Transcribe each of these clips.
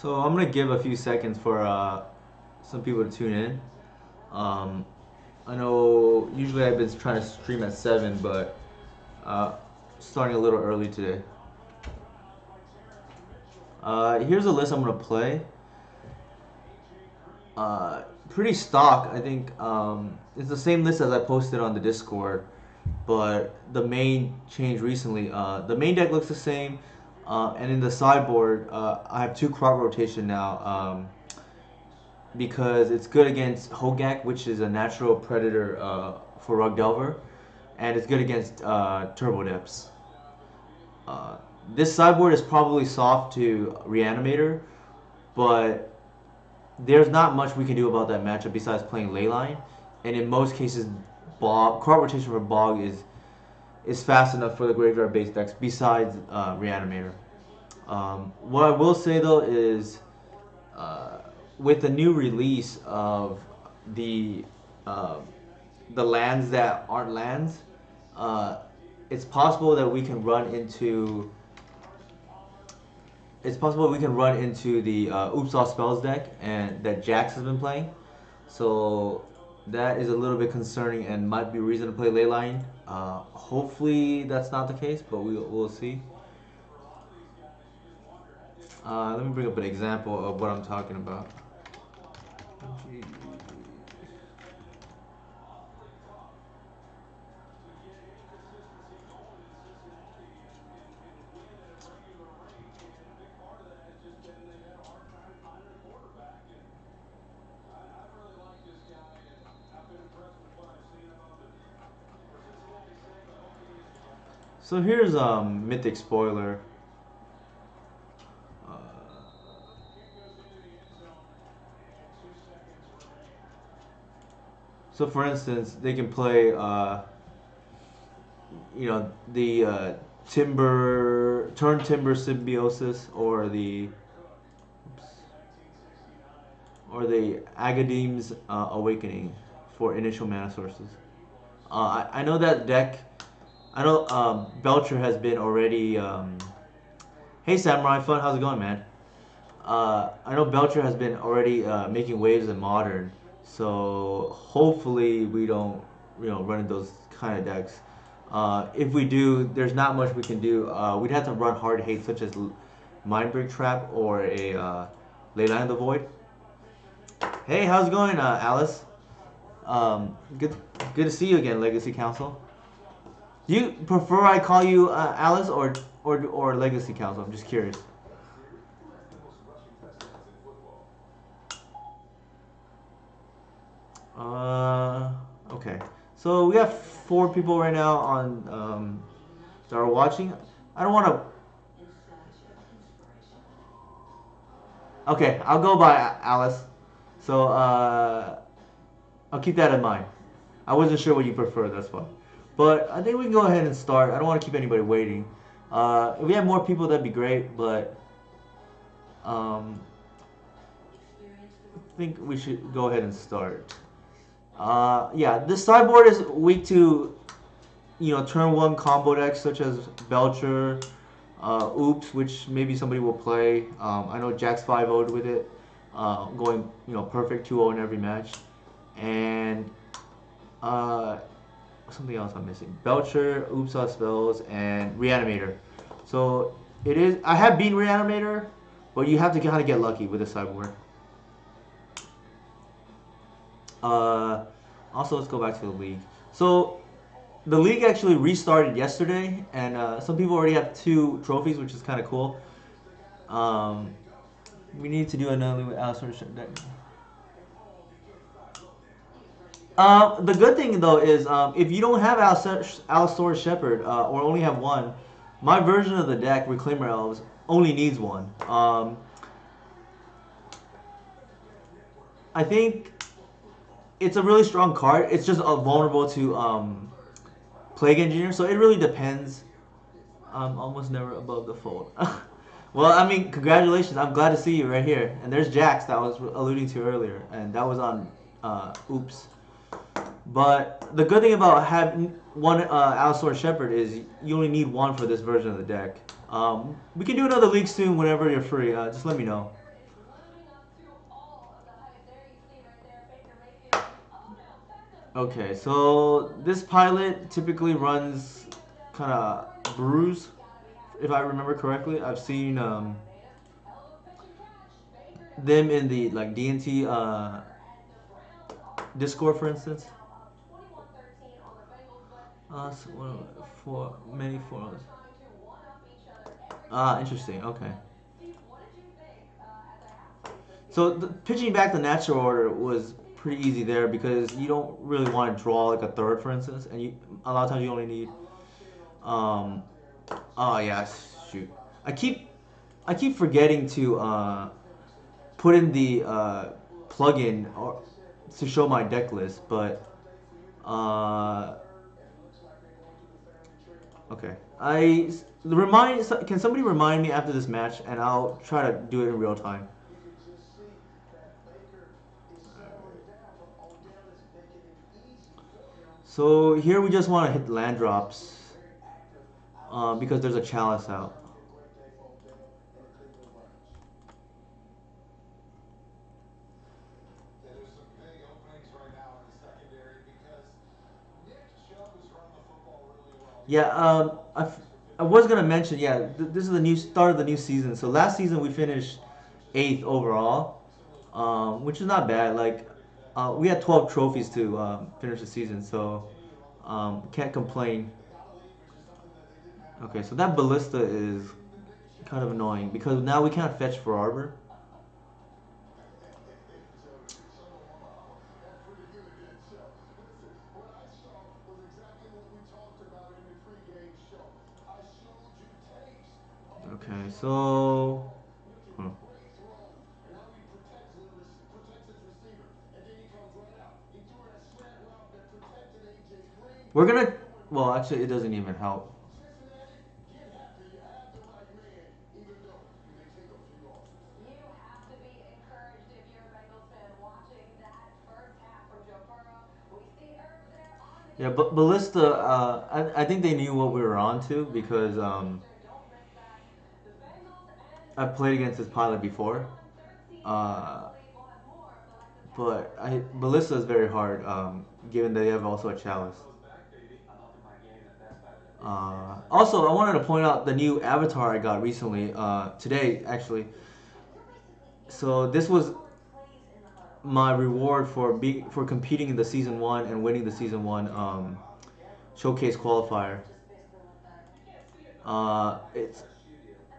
So I'm gonna give a few seconds for some people to tune in. Um, I know usually I've been trying to stream at 7, but uh, starting a little early today. Here's a list I'm gonna play. Pretty stock, I think. It's the same list as I posted on the Discord, but the main change recently. The main deck looks the same, and in the sideboard, I have two crop rotation now. Because it's good against Hogak, which is a natural predator for Rugdelver, and it's good against Turbo Depths. Uh, this sideboard is probably soft to Reanimator, but there's not much we can do about that matchup besides playing Leyline, and in most cases, crop rotation for Bog is fast enough for the graveyard-based decks besides Reanimator. What I will say though is uh, with the new release of the uh, the lands that aren't lands, uh, it's possible that we can run into the Oops All Spells deck and that Jax has been playing. So that is a little bit concerning and might be a reason to play Leyline. Hopefully that's not the case, but we'll see. Let me bring up an example of what I'm talking about. So here's Mythic Spoiler. Uh, so for instance, they can play the Timber Symbiosis or the Agadeem's Awakening for initial mana sources. I know that deck. I know Belcher has been already. Hey Samurai Fun, how's it going, man? I know Belcher has been already making waves in Modern, so hopefully we don't, run into those kind of decks. If we do, there's not much we can do. We'd have to run hard hate such as Mindbreak Trap or a Leyline of the Void. Hey, how's it going, Alice? Good to see you again, Legacy Council. Do you prefer I call you Alice or Legacy Council? I'm just curious. Okay. So we have 4 people right now on that are watching. I don't want to. Okay, I'll go by Alice. So I'll keep that in mind. I wasn't sure what you prefer. That's fine. But I think we can go ahead and start. I don't want to keep anybody waiting. If we have more people, that'd be great. But I think we should go ahead and start. Yeah, this sideboard is weak to, turn one combo decks such as Belcher, Oops, which maybe somebody will play. I know Jack's 5-0'd with it, going, perfect 2-0 in every match. And something else I'm missing. Belcher, Oops on Spells, and Reanimator. So it is. I have beaten Reanimator, but you have to kind of get lucky with the sideboard. Also, let's go back to the league. So, the league actually restarted yesterday, and some people already have 2 trophies, which is kind of cool. We need to do another with Allosaurus deck. The good thing though is if you don't have Allosaurus Shepherd or only have one, my version of the deck, Reclaimer Elves, only needs one. I think it's a really strong card. It's just vulnerable to Plague Engineer, so it really depends. I'm almost never above the fold. Well, I mean, congratulations. I'm glad to see you right here. And there's Jax that I was alluding to earlier, and that was on Oops. But the good thing about having one Allosaurus Shepherd is you only need one for this version of the deck. We can do another league soon whenever you're free. Just let me know. Okay, so this pilot typically runs kind of brews, if I remember correctly. I've seen them in the like DNT Discord, for instance. So, for many forums. Ah, interesting. Okay. So pitching back the natural order was pretty easy there because you don't really want to draw like a third, for instance, and you a lot of times you only need. Um, oh yeah, shoot. I keep I keep forgetting to put in the plugin or to show my deck list, but uh, okay. Can somebody remind me after this match, and I'll try to do it in real time. So here we just want to hit land drops because there's a chalice out. Yeah, I was gonna mention. Yeah, this is the new start of the new season. So last season we finished eighth overall, which is not bad. Like, we had 12 trophies to finish the season, so can't complain. Okay, so that ballista is kind of annoying because now we can't fetch for arbor. Okay, so huh. We're gonna. Well, actually, it doesn't even help. Yeah, but Ballista, I think they knew what we were on to because I played against this pilot before. Uh, but Ballista is very hard, given that they have also a chalice. Also, I wanted to point out the new avatar I got recently, today actually. So this was my reward for competing in the season one and winning the season one showcase qualifier. It's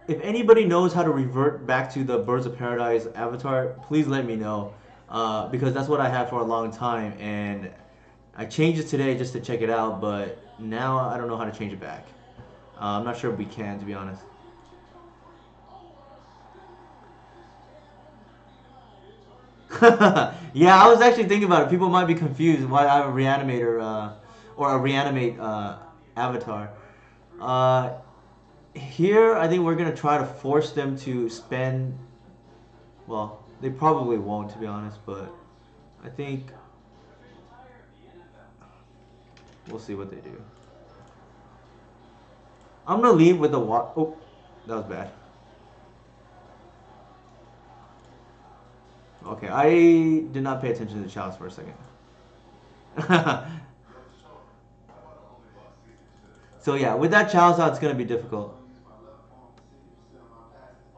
if anybody knows how to revert back to the Birds of Paradise avatar, please let me know, because that's what I had for a long time, and I changed it today just to check it out, but now I don't know how to change it back. I'm not sure if we can, to be honest. Yeah, I was actually thinking about it. People might be confused why I have a reanimator or a reanimate avatar. Uh, Here, I think we're gonna try to force them to spend. Well, they probably won't, to be honest, but I think we'll see what they do. I'm gonna leave with the wa. Oh, that was bad. Okay, I did not pay attention to the chalice for a second. So yeah, with that chalice out, it's gonna be difficult.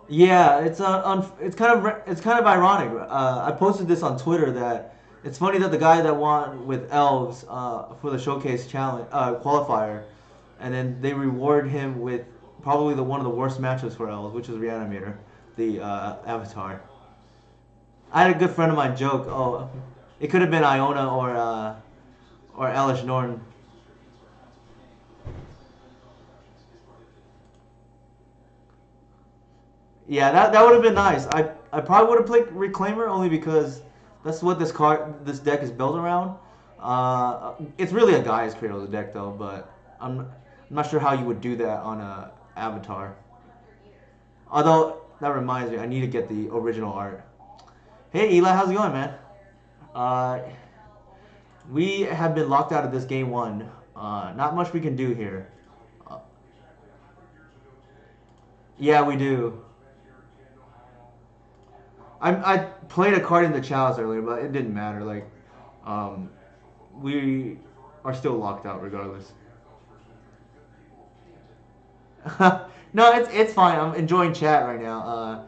Yeah, it's kind of ironic. I posted this on Twitter that it's funny that the guy that won with elves for the showcase challenge qualifier, and then they reward him with probably the one of the worst matchups for elves, which is Reanimator, the avatar. I had a good friend of mine joke, oh, it could have been Iona or Elish Norton. Yeah, that would have been nice. I probably would have played Reclaimer only because that's what this deck is built around. It's really a guy's Cradle of the deck though, but I'm not sure how you would do that on a Avatar. Although that reminds me, I need to get the original art. Hey Eli, how's it going, man? Uh, we have been locked out of this game one. Not much we can do here. Uh, yeah, we do. I played a card in the chalice earlier, but it didn't matter. Like, um, we are still locked out regardless. No, it's fine. I'm enjoying chat right now.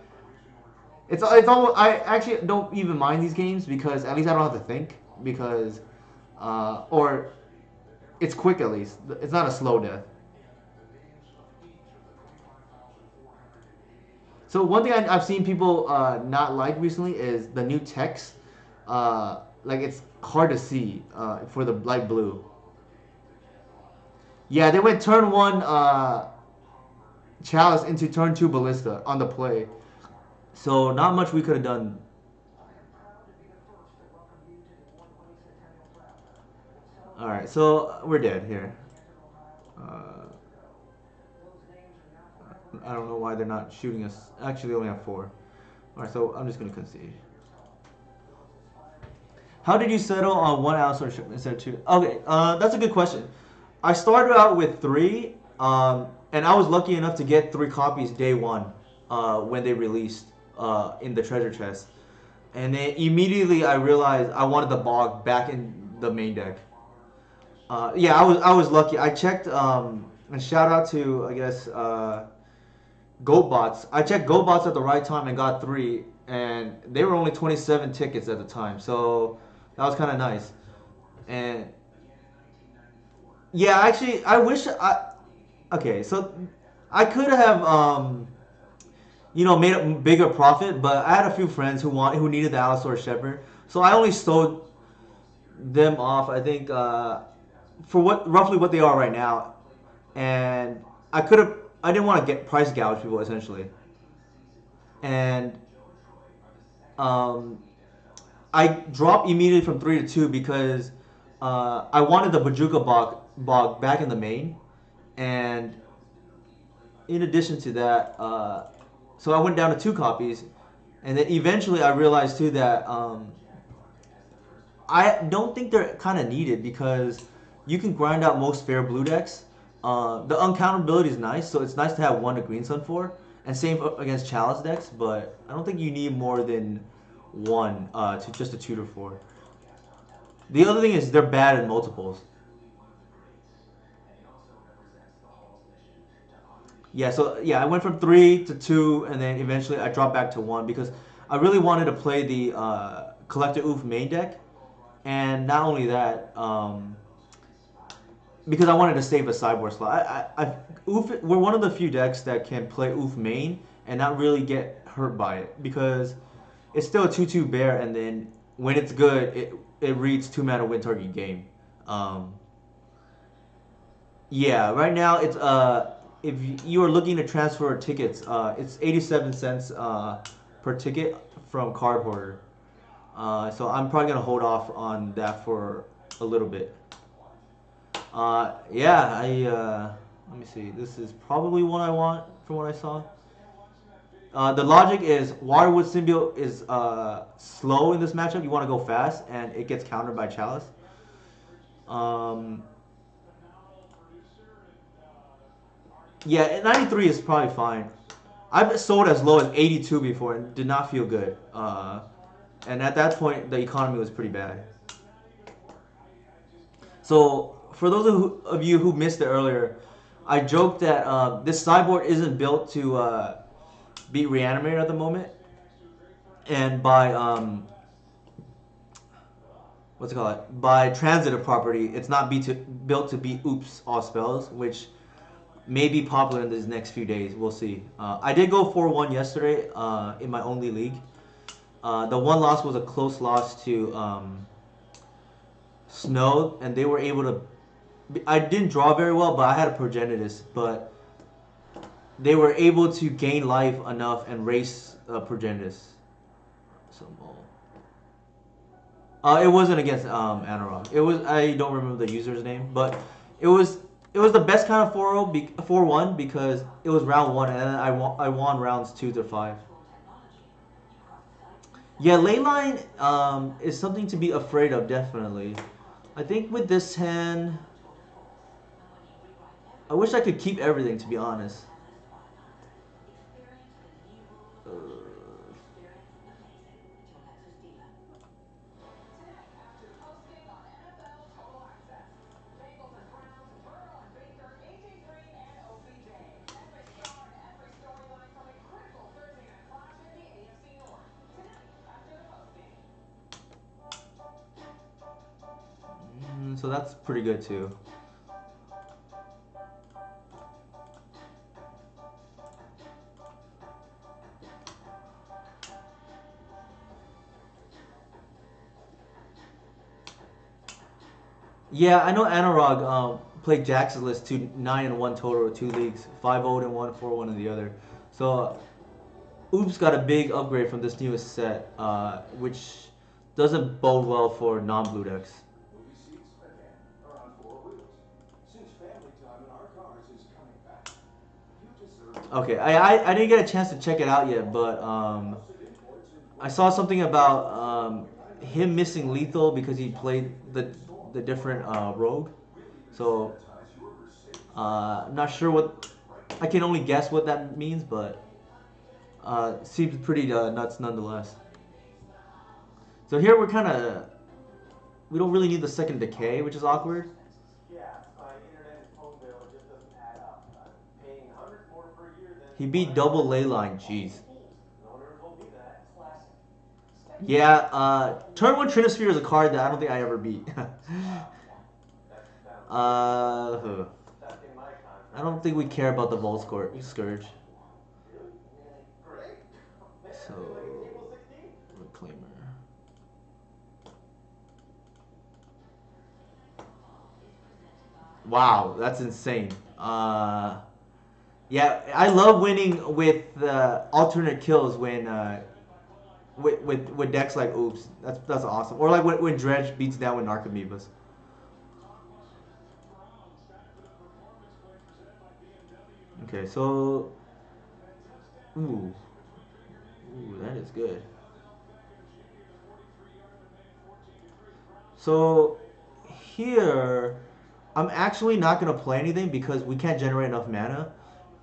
It's almost I actually don't even mind these games because at least I don't have to think because or it's quick at least. It's not a slow death. So one thing I've seen people not like recently is the new text. Like it's hard to see for the light blue. Yeah, they went turn one Chalice into turn two Ballista on the play. So not much we could have done. All right, so we're dead here. Uh, I don't know why they're not shooting us. Actually, they only have four. All right, so I'm just gonna concede. How did you settle on one Alistar ship instead of two? Okay, that's a good question. I started out with three, and I was lucky enough to get three copies day one when they released in the treasure chest. And then immediately I realized I wanted the bog back in the main deck. Yeah, I was lucky. I checked and shout out to I guess GoatBots. I checked GoatBots at the right time and got three, and they were only 27 tickets at the time, so that was kind of nice. And yeah, actually, I wish I. Okay, so I could have made a bigger profit, but I had a few friends who needed the Allosaurus Shepherd, so I only sold them off. I think for what roughly what they are right now, and I could have. I didn't want to get price gouge people essentially, and um, I dropped immediately from three to two because I wanted the Bajuka bog back in the main, and in addition to that, so I went down to two copies, and then eventually I realized too that I don't think they're kind of needed because you can grind out most fair blue decks. The uncounterability is nice, so it's nice to have one to Green Sun for, and same against Chalice decks. But I don't think you need more than one to just a tutor for. The other thing is they're bad in multiples. Yeah, so yeah, I went from three to two, and then eventually I dropped back to one because I really wanted to play the Collector Oof main deck, and not only that, because I wanted to save a sideboard slot. Oof, we're one of the few decks that can play Oof main and not really get hurt by it because it's still a 2/2 bear, and then when it's good, it reads 2 mana win target game. Um, Yeah, right now it's if you are looking to transfer tickets, it's 87 cents per ticket from Card Hoarder. So I'm probably gonna hold off on that for a little bit. Yeah, let me see. This is probably what I want from what I saw. The logic is Waterwood Symbiote is slow in this matchup. You want to go fast, and it gets countered by Chalice. Um, Yeah, 93 is probably fine. I've sold as low as 82 before and did not feel good. And at that point, the economy was pretty bad. So, for those of you who missed it earlier, I joked that this sideboard isn't built to be reanimated at the moment. And by, what's it called? By transitive property, it's not built to be oops all spells, which may be popular in these next few days. We'll see. I did go 4-1 yesterday in my only league. The one loss was a close loss to Snow, and they were able to. I didn't draw very well, but I had a Progenitus, but they were able to gain life enough and race Progenitus. So, it wasn't against Anarok. It was I don't remember the user's name, but it was it was the best kind of 4-1 because it was round one, and then I won rounds 2 to 5. Yeah, Leyline is something to be afraid of, definitely. I think with this hand, I wish I could keep everything, to be honest. Uh, so that's pretty good too. Yeah, I know Anurag played Jax's list to 9-1 total, 2 leagues, 5-0 in one, 4-1 in the other. So Oops got a big upgrade from this newest set, which doesn't bode well for non-blue decks. Okay, I didn't get a chance to check it out yet, but I saw something about him missing lethal because he played the different rogue. So not sure what. I can only guess what that means, but seems pretty nuts nonetheless. So here we're kind of we don't really need the second decay, which is awkward. He beat double leyline. Jeez. Yeah, turn one Trinisphere is a card that I don't think I ever beat. I don't think we care about the Vol Scourge. So, Reclaimer. Wow, that's insane. Yeah, I love winning with alternate kills when with decks like Oops. That's awesome. Or like when Dredge beats down with Narcomoebas. Okay, so ooh, that is good. So here, I'm actually not gonna play anything because we can't generate enough mana,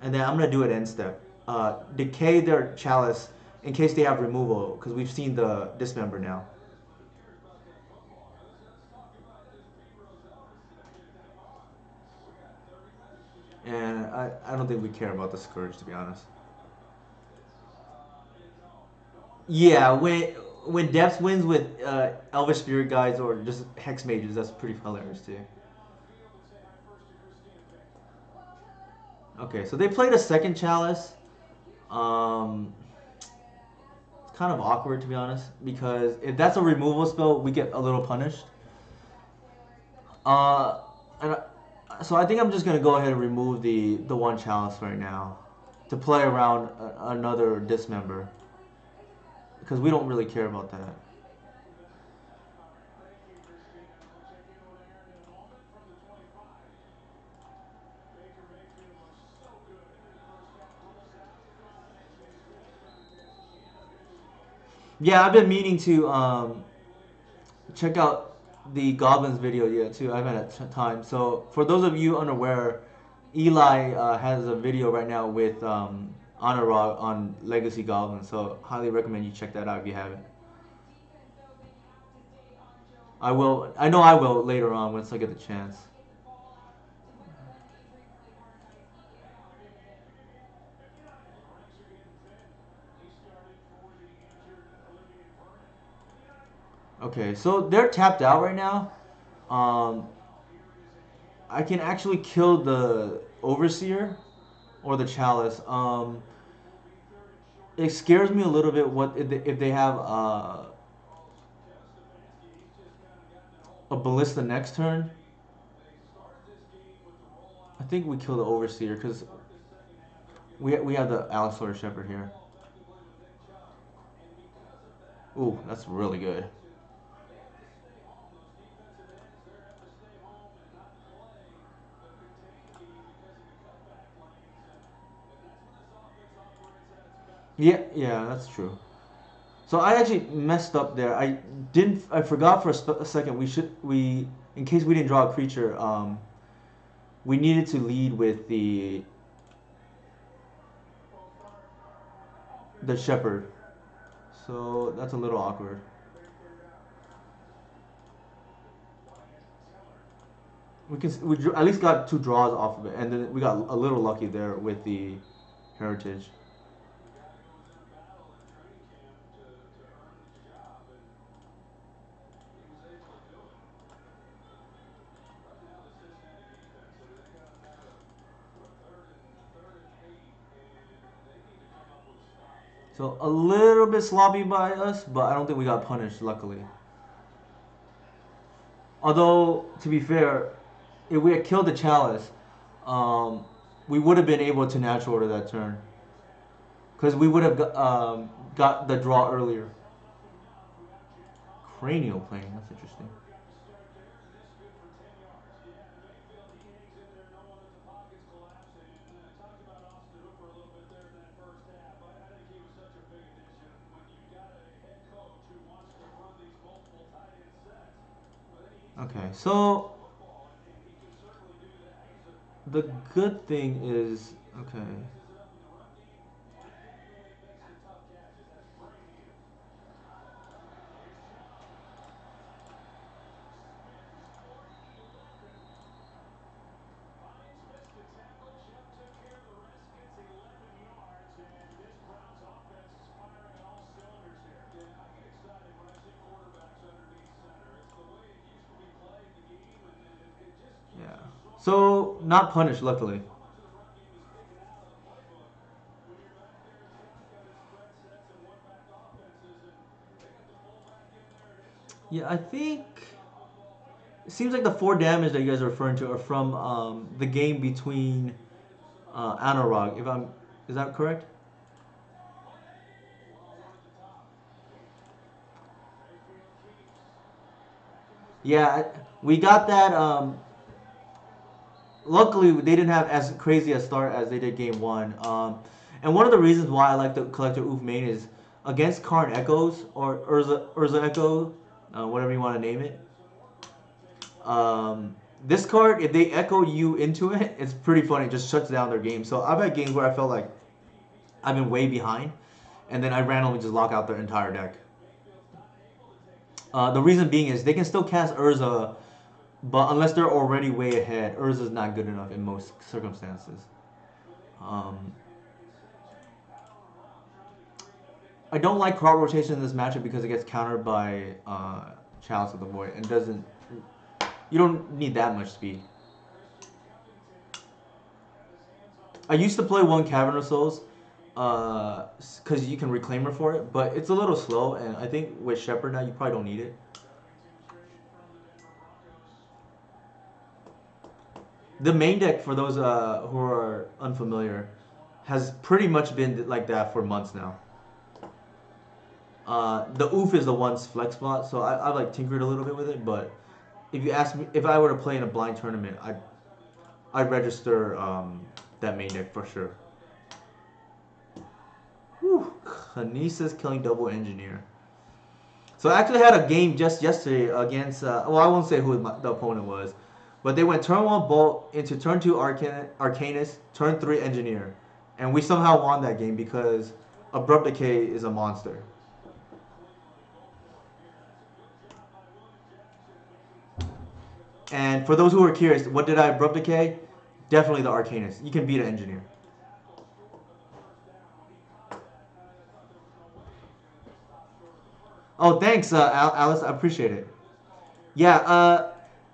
and then I'm gonna do it end step. Decay their chalice in case they have removal because we've seen the dismember now. And I don't think we care about the Scourge, to be honest. Yeah, when Depths wins with Elvish Spirit Guides or just Hex Mages, that's pretty hilarious too. Okay, so they played a second Chalice. It's kind of awkward, to be honest, because if that's a removal spell, we get a little punished. Uh, and so I think I'm just gonna go ahead and remove the one Chalice right now to play around another Dismember because we don't really care about that. Yeah, I've been meaning to check out the Goblins video yet too. I haven't had time. So for those of you unaware, Eli has a video right now with Anurag on Legacy Goblins. So highly recommend you check that out if you haven't. I will. I know I will later on once I get the chance. Okay, so they're tapped out right now. Um, I can actually kill the Overseer or the Chalice. It scares me a little bit what if they have a Ballista next turn. I think we kill the Overseer because we have the Allosaur Shepherd here. Ooh, that's really good. Yeah, yeah, that's true. So I actually messed up there. I didn't. I forgot for a second. We in case we didn't draw a creature. We needed to lead with the shepherd. So that's a little awkward. We at least got 2 draws off of it, and then we got a little lucky there with the heritage. So a little bit sloppy by us, but I don't think we got punished, luckily. Although, to be fair, if we had killed the Chalice, um, we would have been able to natural order that turn. Because we would have got the draw earlier. Cranial plane, that's interesting. Okay, so the good thing is, okay. Yeah. So, not punished, luckily. Yeah, I think it seems like the 4 damage that you guys are referring to are from the game between Anurag. If I'm, is that correct? Yeah, we got that. Luckily, they didn't have as crazy a start as they did game one. And one of the reasons why I like the Collector Oof main is against Karn Echoes or Urza Echo, whatever you want to name it. This card, if they echo you into it, it's pretty funny. It just shuts down their game. So I've had games where I felt like I've been way behind, and then I randomly just lock out their entire deck. The reason being is they can still cast Urza, but unless they're already way ahead, Urza's not good enough in most circumstances. Um, I don't like crop rotation in this matchup because it gets countered by Chalice of the Void and doesn't. You don't need that much speed. I used to play one Cavern of Souls, because you can reclaim her for it, but it's a little slow, and I think with Shepherd now you probably don't need it. The main deck, for those who are unfamiliar, has pretty much been like that for months now. The Oof is the one's flex spot, so I like tinkered a little bit with it. But if you ask me, if I were to play in a blind tournament, I'd register that main deck for sure. Whew, Kinesis killing double engineer. So I actually had a game just yesterday against. Well, I won't say who the opponent was, but they went turn one Bolt into turn two Arcanist, turn three Engineer, and we somehow won that game because Abrupt Decay is a monster. And for those who are curious, what did I Abrupt Decay? Definitely the Arcanist. You can beat an Engineer. Oh, thanks, Alice. I appreciate it. Yeah,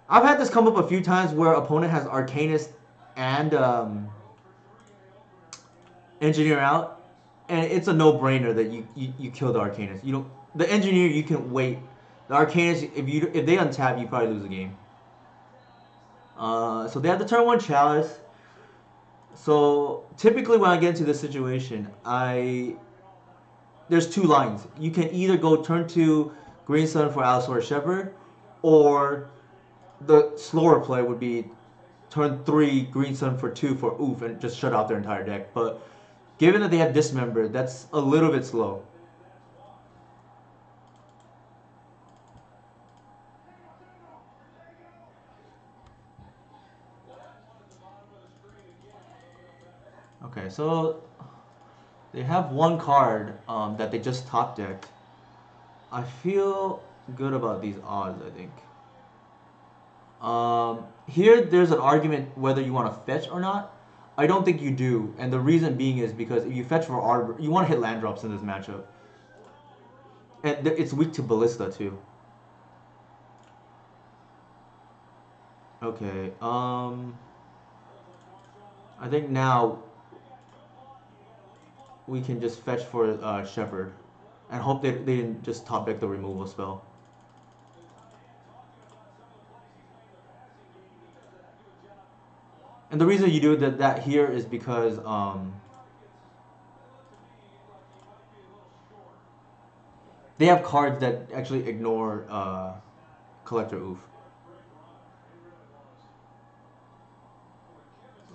I've had this come up a few times where opponent has Arcanist and Engineer out, and it's a no-brainer that you kill the Arcanist. You don't the Engineer you can wait. The Arcanist, if they untap, you probably lose the game. So they have the turn one Chalice. So typically when I get into this situation, I there's two lines. You can either go turn two Green Sun for Allosaurus Shepherd, or the slower play would be turn three Green Sun for two for Oof and just shut out their entire deck. But given that they have Dismember, that's a little bit slow. Okay, so they have one card that they just top decked. I feel good about these odds, I think. Here, there's an argument whether you want to fetch or not. I don't think you do, and the reason being is because if you fetch for Arbor, you want to hit land drops in this matchup. And it's weak to Ballista, too. Okay, I think now we can just fetch for Shepherd. And hope they didn't just top deck the removal spell. And the reason you do that here is because they have cards that actually ignore Collector Oof.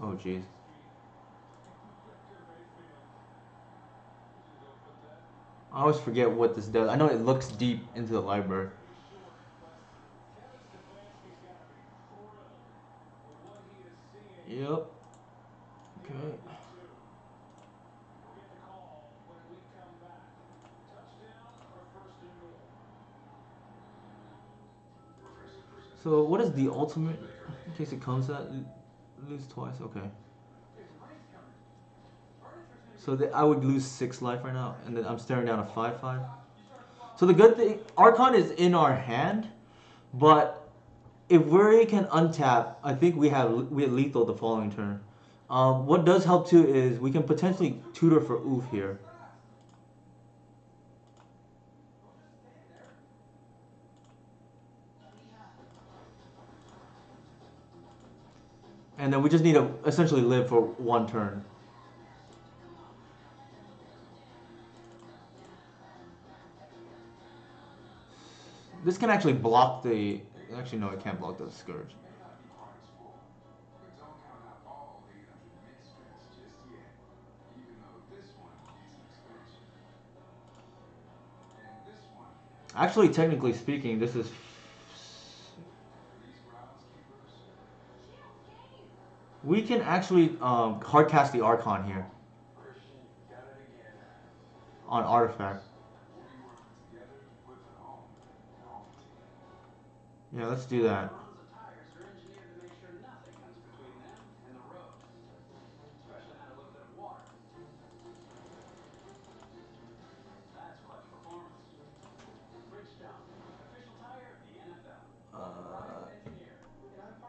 Oh jeez. I always forget what this does. I know it looks deep into the library. Yep. Okay. So what is the ultimate? In case it comes at lose twice. Okay. So I would lose 6 life right now, and then I'm staring down a 5/5. So the good thing, Archon is in our hand, but if we can untap, I think we have lethal the following turn. What does help too is we can potentially tutor for Oof here. And then we just need to essentially live for 1 turn. This can actually block the... Actually, no, it can't block the Scourge. Actually, technically speaking, this is... We can actually hardcast the Archon here. On Artifact. Yeah, let's do that.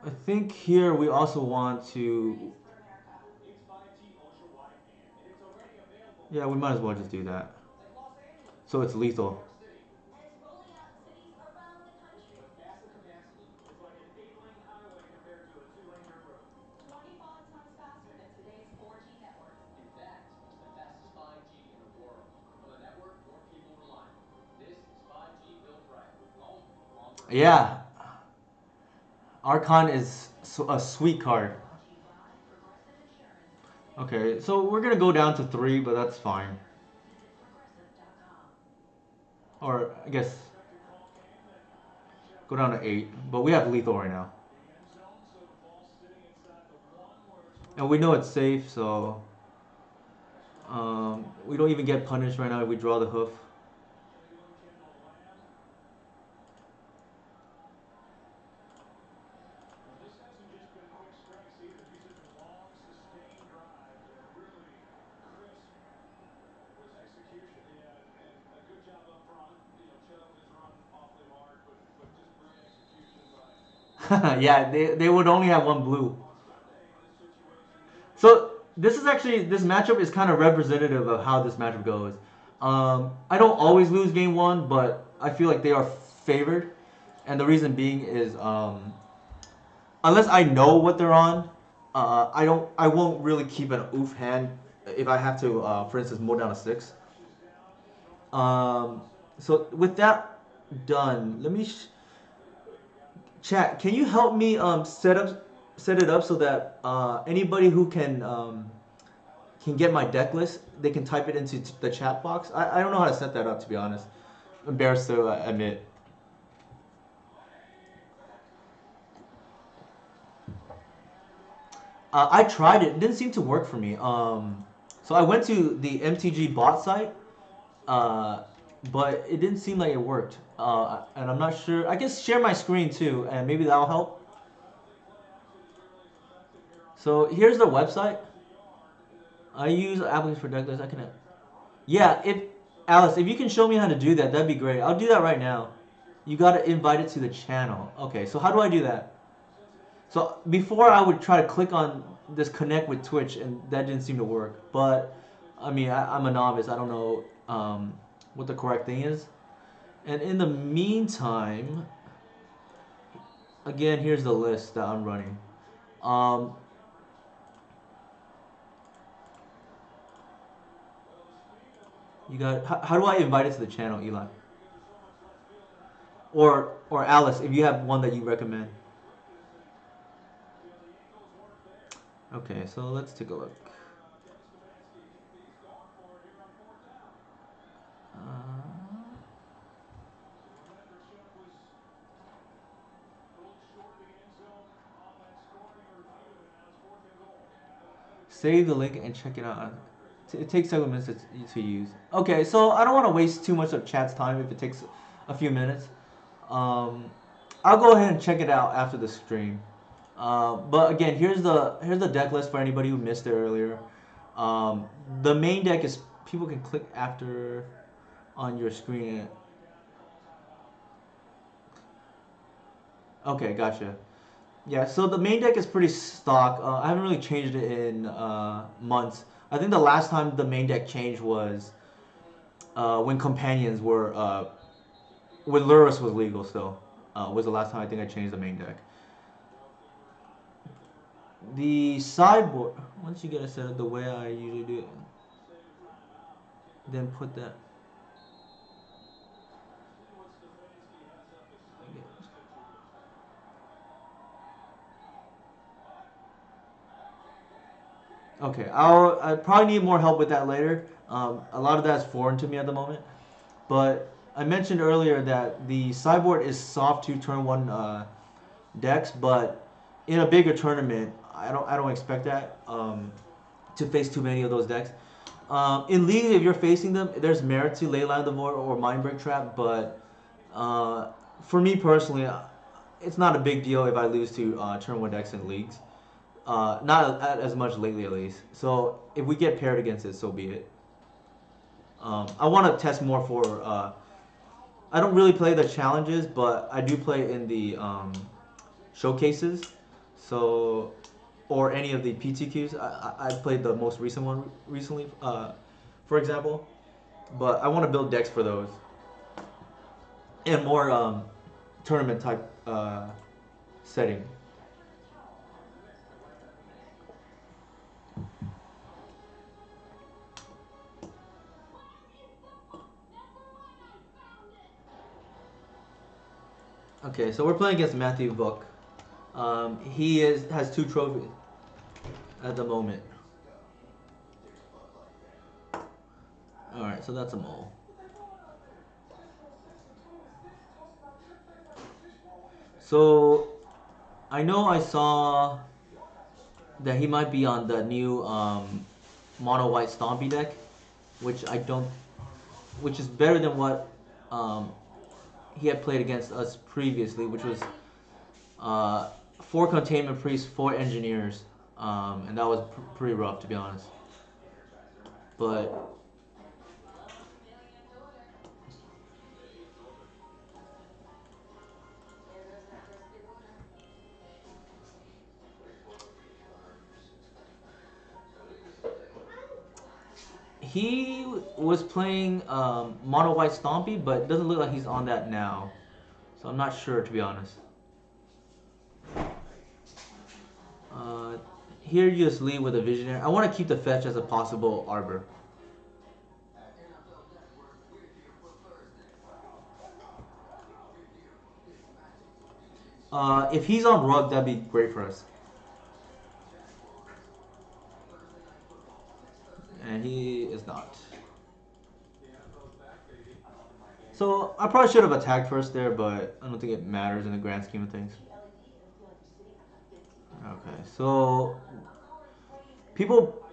I think here we also want to... Yeah, we might as well just do that. So it's lethal. Yeah. Archon is a sweet card. Okay, so we're gonna go down to 3, but that's fine. Or, I guess, go down to 8. But we have lethal right now. And we know it's safe, so... we don't even get punished right now if we draw the hoof. Yeah, they would only have 1 blue. So this matchup is kind of representative of how this matchup goes. I don't always lose game 1, but I feel like they are favored, and the reason being is unless I know what they're on, I won't really keep an oof hand if I have to, for instance, mow down a 6. So with that done, let me chat. Can you help me set it up so that anybody who can get my deck list, they can type it into the chat box. I don't know how to set that up, to be honest. Embarrassed to admit. I tried it. It didn't seem to work for me. So I went to the MTG bot site, but it didn't seem like it worked. And I'm not sure. I can share my screen too, and maybe that'll help. So here's the website. I use applications for deck lists. I can. Yeah, if Alice, if you can show me how to do that, that'd be great. I'll do that right now. You gotta invite it to the channel. Okay, so how do I do that? So before I would try to click on this connect with Twitch, and that didn't seem to work. But I mean, I'm a novice. I don't know what the correct thing is. And in the meantime, again, here's the list that I'm running. Um, you got. How do I invite it to the channel, Eli? Or Alice, if you have one that you recommend. Okay, so let's take a look. Uh, Save the link and check it out. It takes several minutes to use. Okay, so I don't want to waste too much of chat's time if it takes a few minutes. Um, I'll go ahead and check it out after the stream. But again, here's the deck list for anybody who missed it earlier. Um, the main deck is people can click after on your screen. Okay, gotcha. Yeah, so the main deck is pretty stock. I haven't really changed it in months. I think the last time the main deck changed was when companions were when Lurrus was legal still. Was the last time I think I changed the main deck. The sideboard, once you get it set up the way I usually do it, then put that. Okay, I probably need more help with that later. A lot of that's foreign to me at the moment. But I mentioned earlier that the sideboard is soft to turn one decks, but in a bigger tournament, I don't expect that to face too many of those decks. In league, if you're facing them, there's merit to Leyline of the Void or Mindbreak Trap, but uh, for me personally, it's not a big deal if I lose to turn one decks in leagues. Not as much lately, at least. So if we get paired against it, so be it. I want to test more for. I don't really play the challenges, but I do play in the showcases. So, or any of the PTQs. I played the most recent one recently, for example. But I want to build decks for those and more tournament type setting. Okay, so we're playing against Matthew Book. He has 2 trophies at the moment. All right, so that's a mole. So I know I saw that he might be on the new mono white Stompy deck, which I don't, which is better than what um, he had played against us previously, which was 4 containment priests, 4 engineers, and that was pretty rough to be honest. But he was playing mono white Stompy, but it doesn't look like he's on that now, so I'm not sure to be honest. Uh, Here you just lead with a visionary. I want to keep the fetch as a possible arbor. If he's on rug, that'd be great for us. And he is not. So I probably should have attacked first there, but I don't think it matters in the grand scheme of things. Okay, so people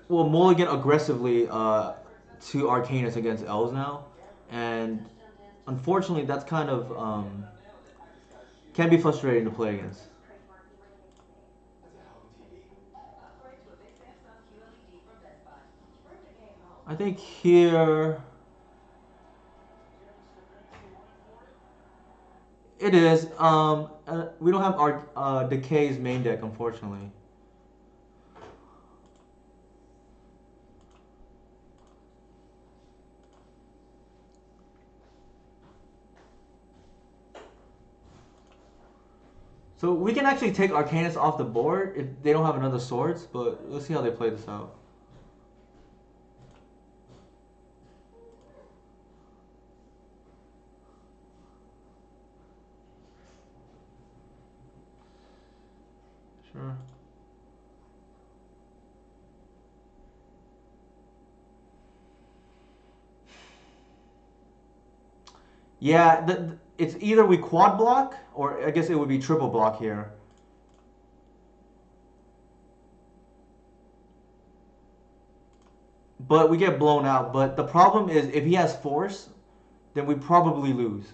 will mulligan aggressively to Arcanus against elves now, and unfortunately, that's kind of can be frustrating to play against. I think here it is. We don't have our Decay's main deck, unfortunately. So we can actually take Arcanus off the board if they don't have another swords, but let's see how they play this out. Sure. Yeah, it's either we quad block or I guess it would be triple block here. But we get blown out. But the problem is if he has force, then we probably lose.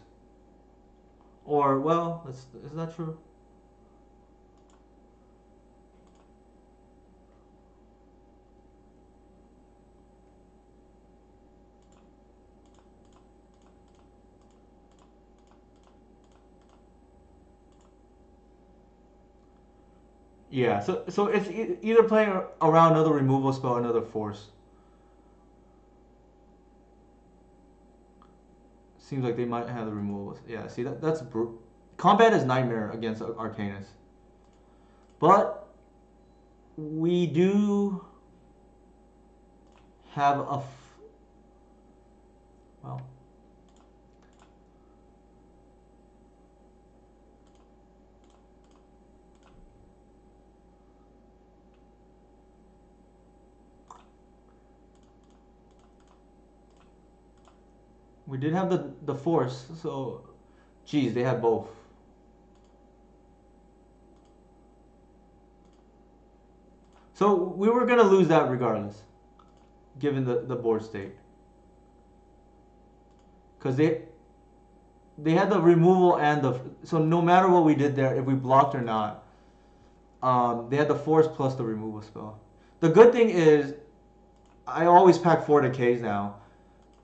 Or, well, is that true? Yeah, so it's either playing around another removal spell or another force. Seems like they might have the removals. Yeah, see that's combat is nightmare against Arcanus. But we do have well. We did have the force, so geez, they had both. So we were gonna lose that regardless, given the board state, because they had the removal and the so no matter what we did there, if we blocked or not, they had the force plus the removal spell. The good thing is, I always pack 4 decays now,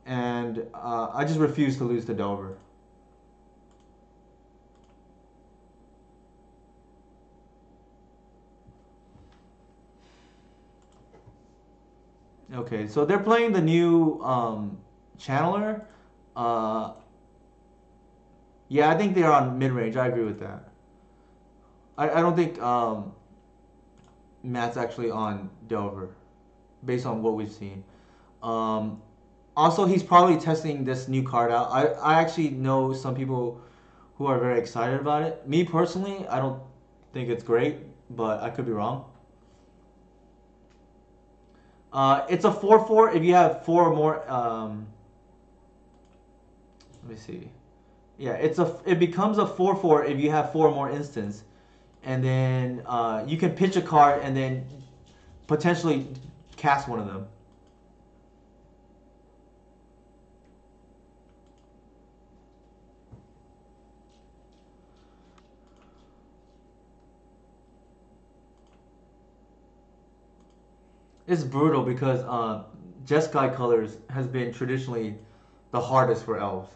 and I just refuse to lose to Delver. Okay, so they're playing the new Channeler. Uh, yeah, I think they're on mid range. I agree with that. I don't think Matt's actually on Delver, based on what we've seen. Um, Also, he's probably testing this new card out. I actually know some people who are very excited about it. Me personally, I don't think it's great, but I could be wrong. It's a 4/4 if you have 4 or more. Let me see. Yeah, it becomes a 4/4 if you have 4 or more instants, and then you can pitch a card and then potentially cast one of them. It's brutal because Jeskai colors has been traditionally the hardest for elves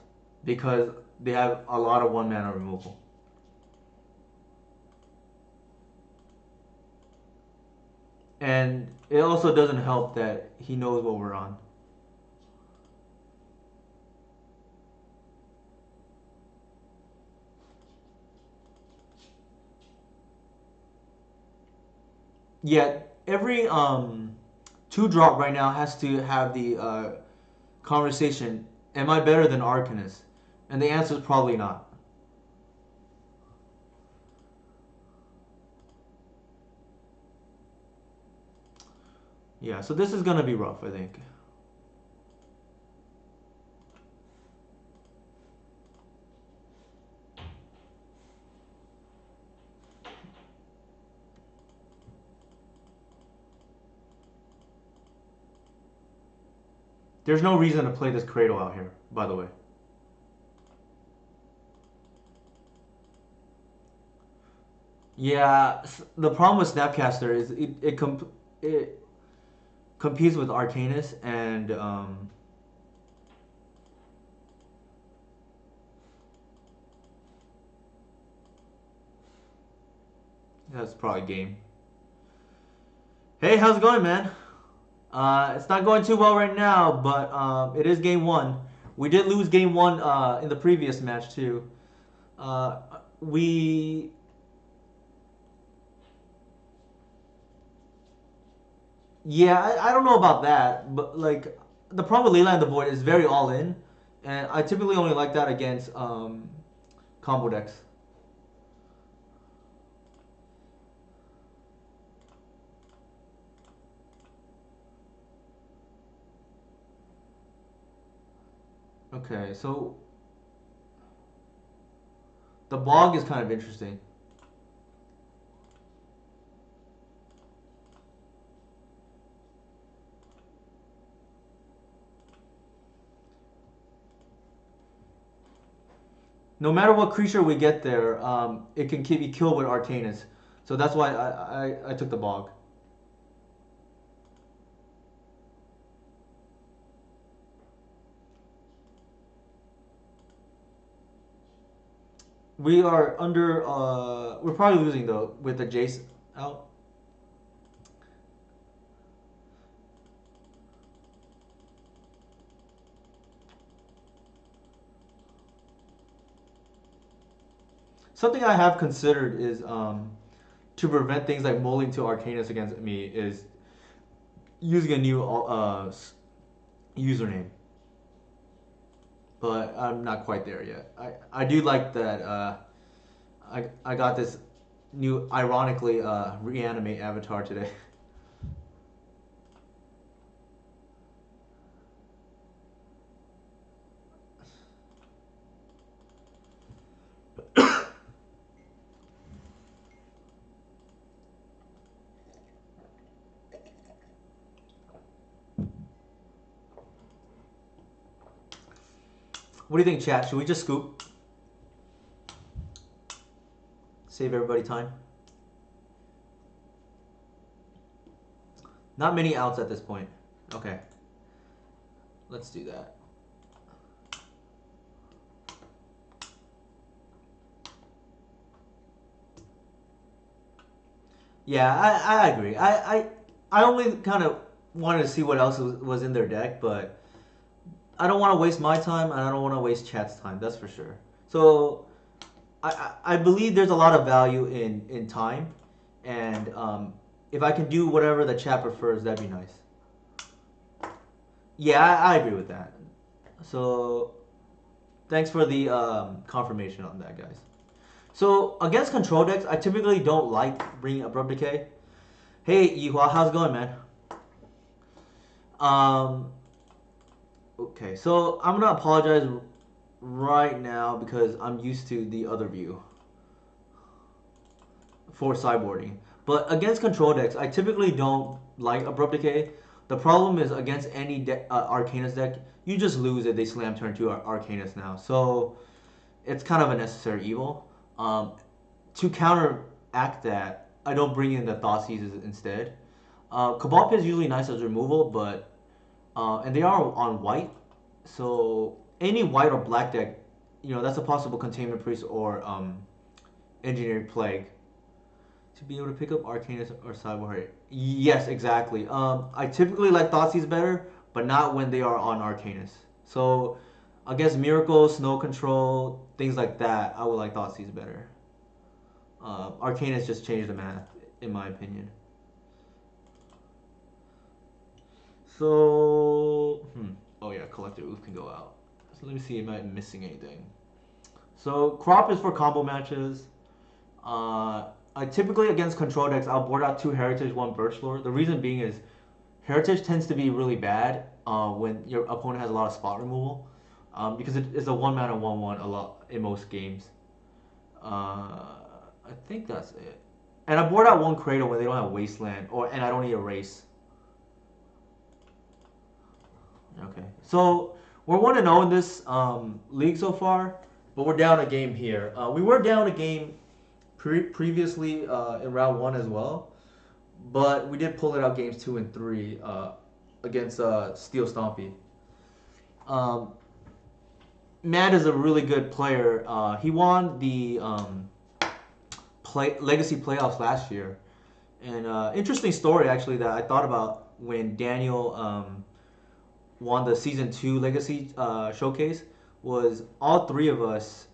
because they have a lot of 1 mana removal. And it also doesn't help that he knows what we're on. Yeah, every 2 drop right now has to have the conversation, am I better than Arcanist? And the answer is probably not. Yeah, so this is gonna be rough, I think. There's no reason to play this Cradle out here, by the way. Yeah, the problem with Snapcaster is it competes with Arcanist, and that's probably game. Hey, how's it going, man? It's not going too well right now, but it is game 1. We did lose game 1 in the previous match too. We Yeah, I don't know about that, but like the problem with Leyline the Void is very all in, and I typically only like that against combo decks. Okay, so the Bog is kind of interesting. No matter what creature we get there, it can be killed with Arcanus. So that's why I took the Bog. We are under. We're probably losing though with the Jace out. Something I have considered is to prevent things like mulling to Arcanus against me is using a new username, but I'm not quite there yet. I do like that. I got this new, ironically, reanimate avatar today. What do you think, chat? Should we just scoop? Save everybody time. Not many outs at this point. Okay, let's do that. Yeah, I agree. I only kind of wanted to see what else was in their deck, but I don't want to waste my time and I don't want to waste chat's time. That's for sure. So I believe there's a lot of value in time, and if I can do whatever the chat prefers, that'd be nice. Yeah, I agree with that. So thanks for the confirmation on that, guys. So against control decks, I typically don't like bringing Abrupt Decay. Hey, Yihua, how's it going, man? Um, okay, so I'm gonna apologize right now because I'm used to the other view for sideboarding. But against control decks, I typically don't like Abrupt Decay. The problem is against any Arcanus deck, you just lose if they slam turn 2 Arcanus now. So it's kind of a necessary evil. To counteract that, I don't bring in the Thoughtseize instead. Cabal Pit is usually nice as removal, but and they are on white, so any white or black deck, that's a possible Containment Priest or Engineered Plague to be able to pick up Arcanus or Cyborg. Yes, exactly. I typically like Thoughtseize better, but not when they are on Arcanus. So against Miracle, Snow Control, things like that, I would like Thoughtseize better. Arcanus just changed the math, in my opinion. So, oh yeah, Collector Oof can go out. So let me see, am I missing anything? So Crop is for combo matches. I typically against control decks, I'll board out 2 Heritage, 1 Birchlore. The reason being is Heritage tends to be really bad when your opponent has a lot of spot removal, because it is a 1 mana 1/1 a lot in most games. I think that's it. And I board out 1 Cradle when they don't have Wasteland, and I don't need a race. Okay, so we're 1-0 in this league so far, but we're down a game here. We were down a game previously in round one as well, but we did pull it out games 2 and 3 against Steel Stompy. Um, Matt is a really good player. He won the Legacy playoffs last year, and interesting story actually that I thought about when Daniel won the season 2 Legacy showcase was all 3 of us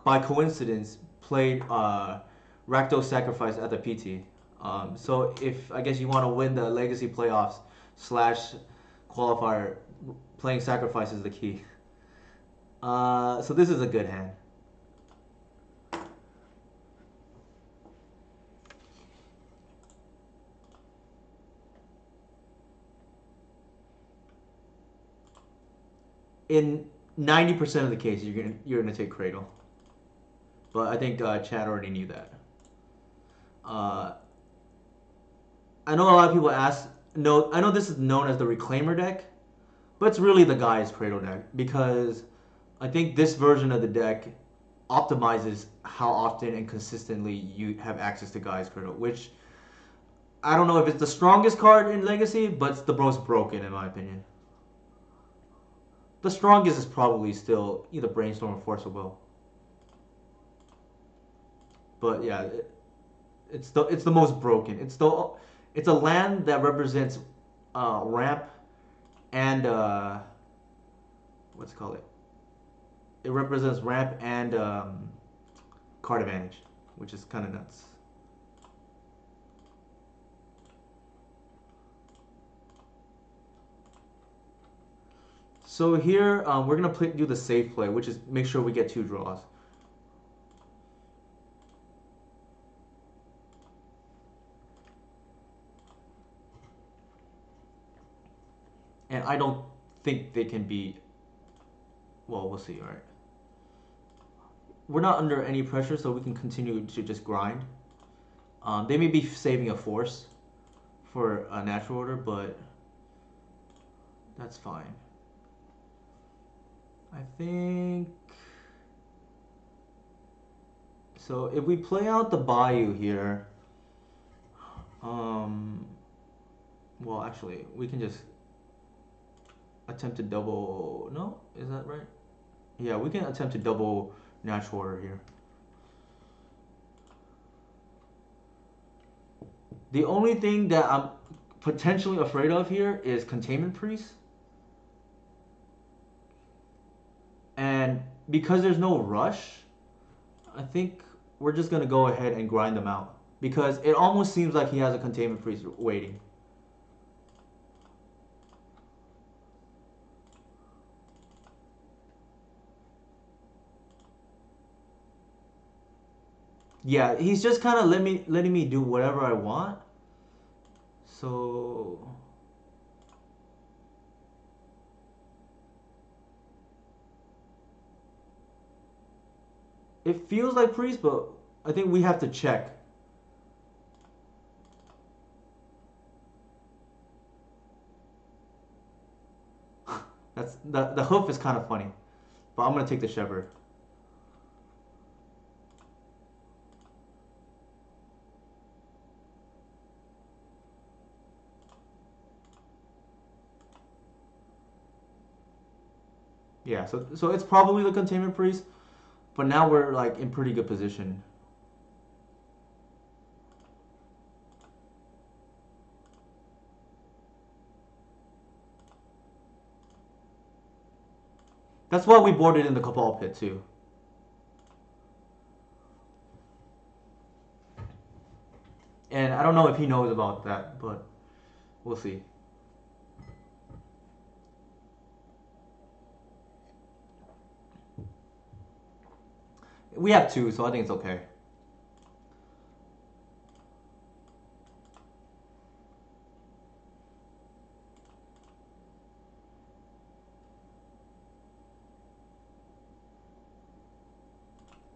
by coincidence played Rakdos Sacrifice at the PT. So if I guess you want to win the Legacy playoffs slash qualifier, playing Sacrifice is the key. So this is a good hand. In 90% of the cases, you're gonna take Cradle, but I think Chad already knew that. Uh, I know a lot of people ask. No, I know this is known as the Reclaimer deck, but it's really the Gaia's Cradle deck because I think this version of the deck optimizes how often and consistently you have access to Gaia's Cradle, which I don't know if it's the strongest card in Legacy, but it's the most broken in my opinion. The strongest is probably still either Brainstorm or Force of Will. But yeah, it's the most broken. It's a land that represents ramp and what's it called it? It represents ramp and card advantage, which is kind of nuts. So here we're gonna do the safe play, which is make sure we get 2 draws. And I don't think they can be. Well, we'll see. All right. We're not under any pressure, so we can continue to just grind. They may be saving a force for a natural order, but that's fine. I think. So if we play out the Bayou here, well, actually, we can just attempt to double. No, is that right? Yeah, we can attempt to double natural order here. The only thing that I'm potentially afraid of here is Containment Priest. And because there's no rush, I think we're just going to go ahead and grind them out. Because it almost seems like he has a Containment Priest waiting. Yeah, he's just kind of letting me do whatever I want. So it feels like Priest, but I think we have to check. That's the hoof is kind of funny, but I'm gonna take the Shepherd. Yeah, so it's probably the Containment Priest, but now we're like in pretty good position. That's why we boarded in the Cabal pit too. And I don't know if he knows about that, but we'll see. We have 2, so I think it's okay.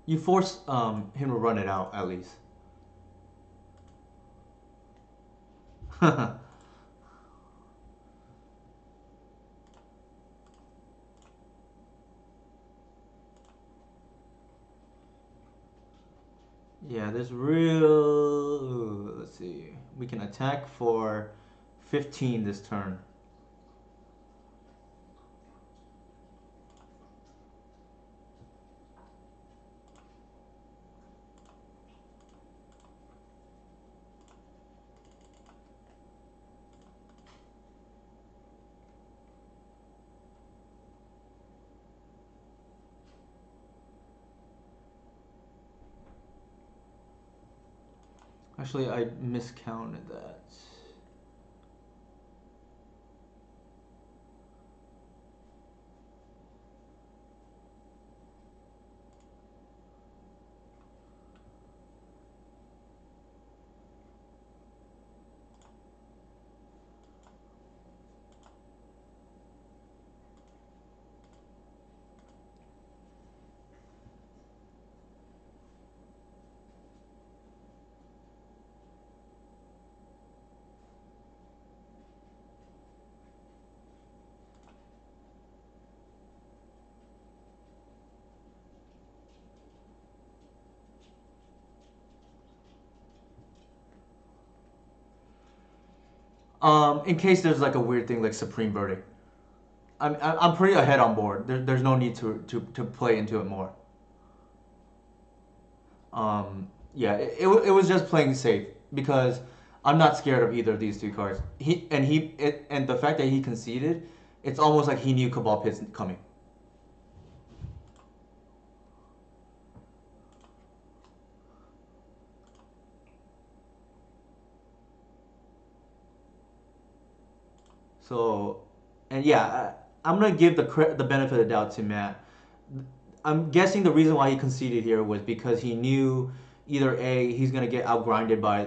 You force him to run it out at least. Yeah, there's real. Let's see. We can attack for 15 this turn. Actually, I miscounted that. In case there's like a weird thing like Supreme Verdict, I'm pretty ahead on board. There's no need to play into it more. Yeah, it was just playing safe because I'm not scared of either of these two cards. And the fact that he conceded, it's almost like he knew Cabal Pit's coming. So, and yeah, I'm gonna give the benefit of the doubt to Matt. I'm guessing the reason why he conceded here was because he knew either A, he's gonna get outgrinded by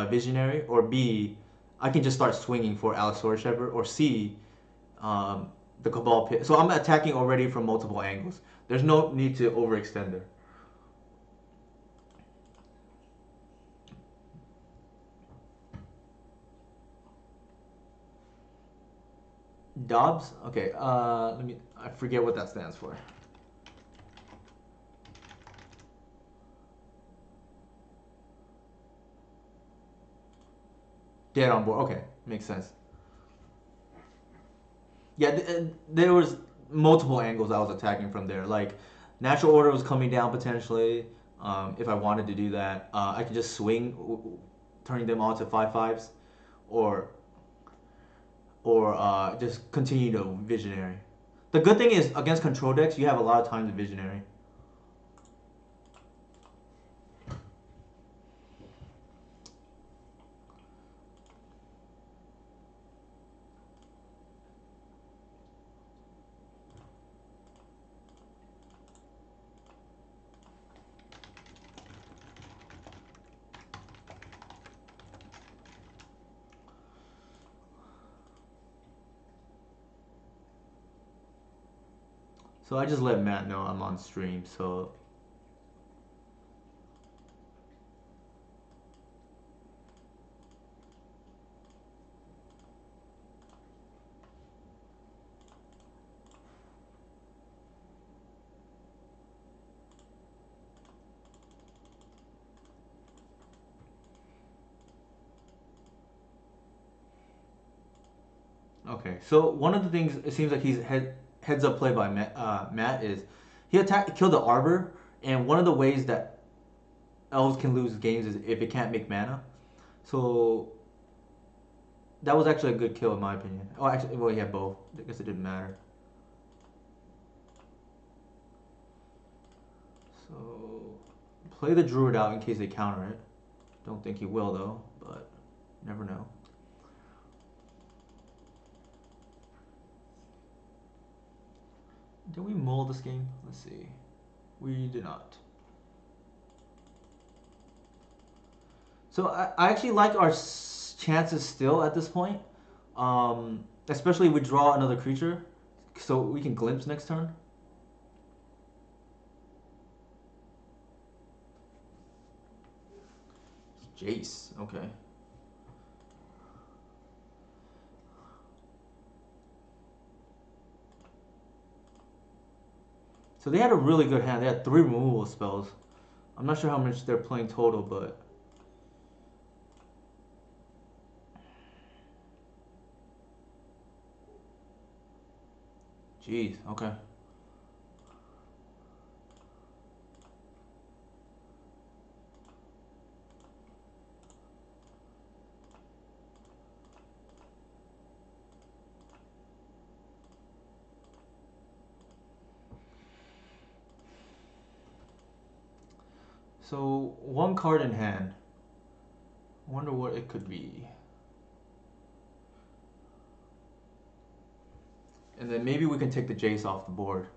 Visionary, or B, I can just start swinging for Allosaurus Shepherd, or C, um, the Cabal Pit. So I'm attacking already from multiple angles. There's no need to overextend there. Dobbs? Okay, let me. I forget what that stands for. Dead on board. Okay, makes sense. Yeah, there was multiple angles I was attacking from there. Like, natural order was coming down potentially. If I wanted to do that, I could just swing, turning them all to 5/5s, or just continue to visionary. The good thing is against control decks, you have a lot of time to visionary. So I just let Matt know I'm on stream. So okay. So one of the things it seems like heads up play by Matt is he killed the Arbor, and one of the ways that elves can lose games is if it can't make mana. So that was actually a good kill in my opinion. Oh, actually, well, he had both. I guess it didn't matter. So play the Druid out in case they counter it. Don't think he will though, but never know. Did we mull this game? Let's see. We did not. So I actually like our chances still at this point. Especially if we draw another creature, so we can glimpse next turn. Jace, okay. So they had a really good hand. They had 3 removal spells. I'm not sure how much they're playing total, but jeez, okay. So 1 card in hand. I wonder what it could be. And then maybe we can take the Jace off the board.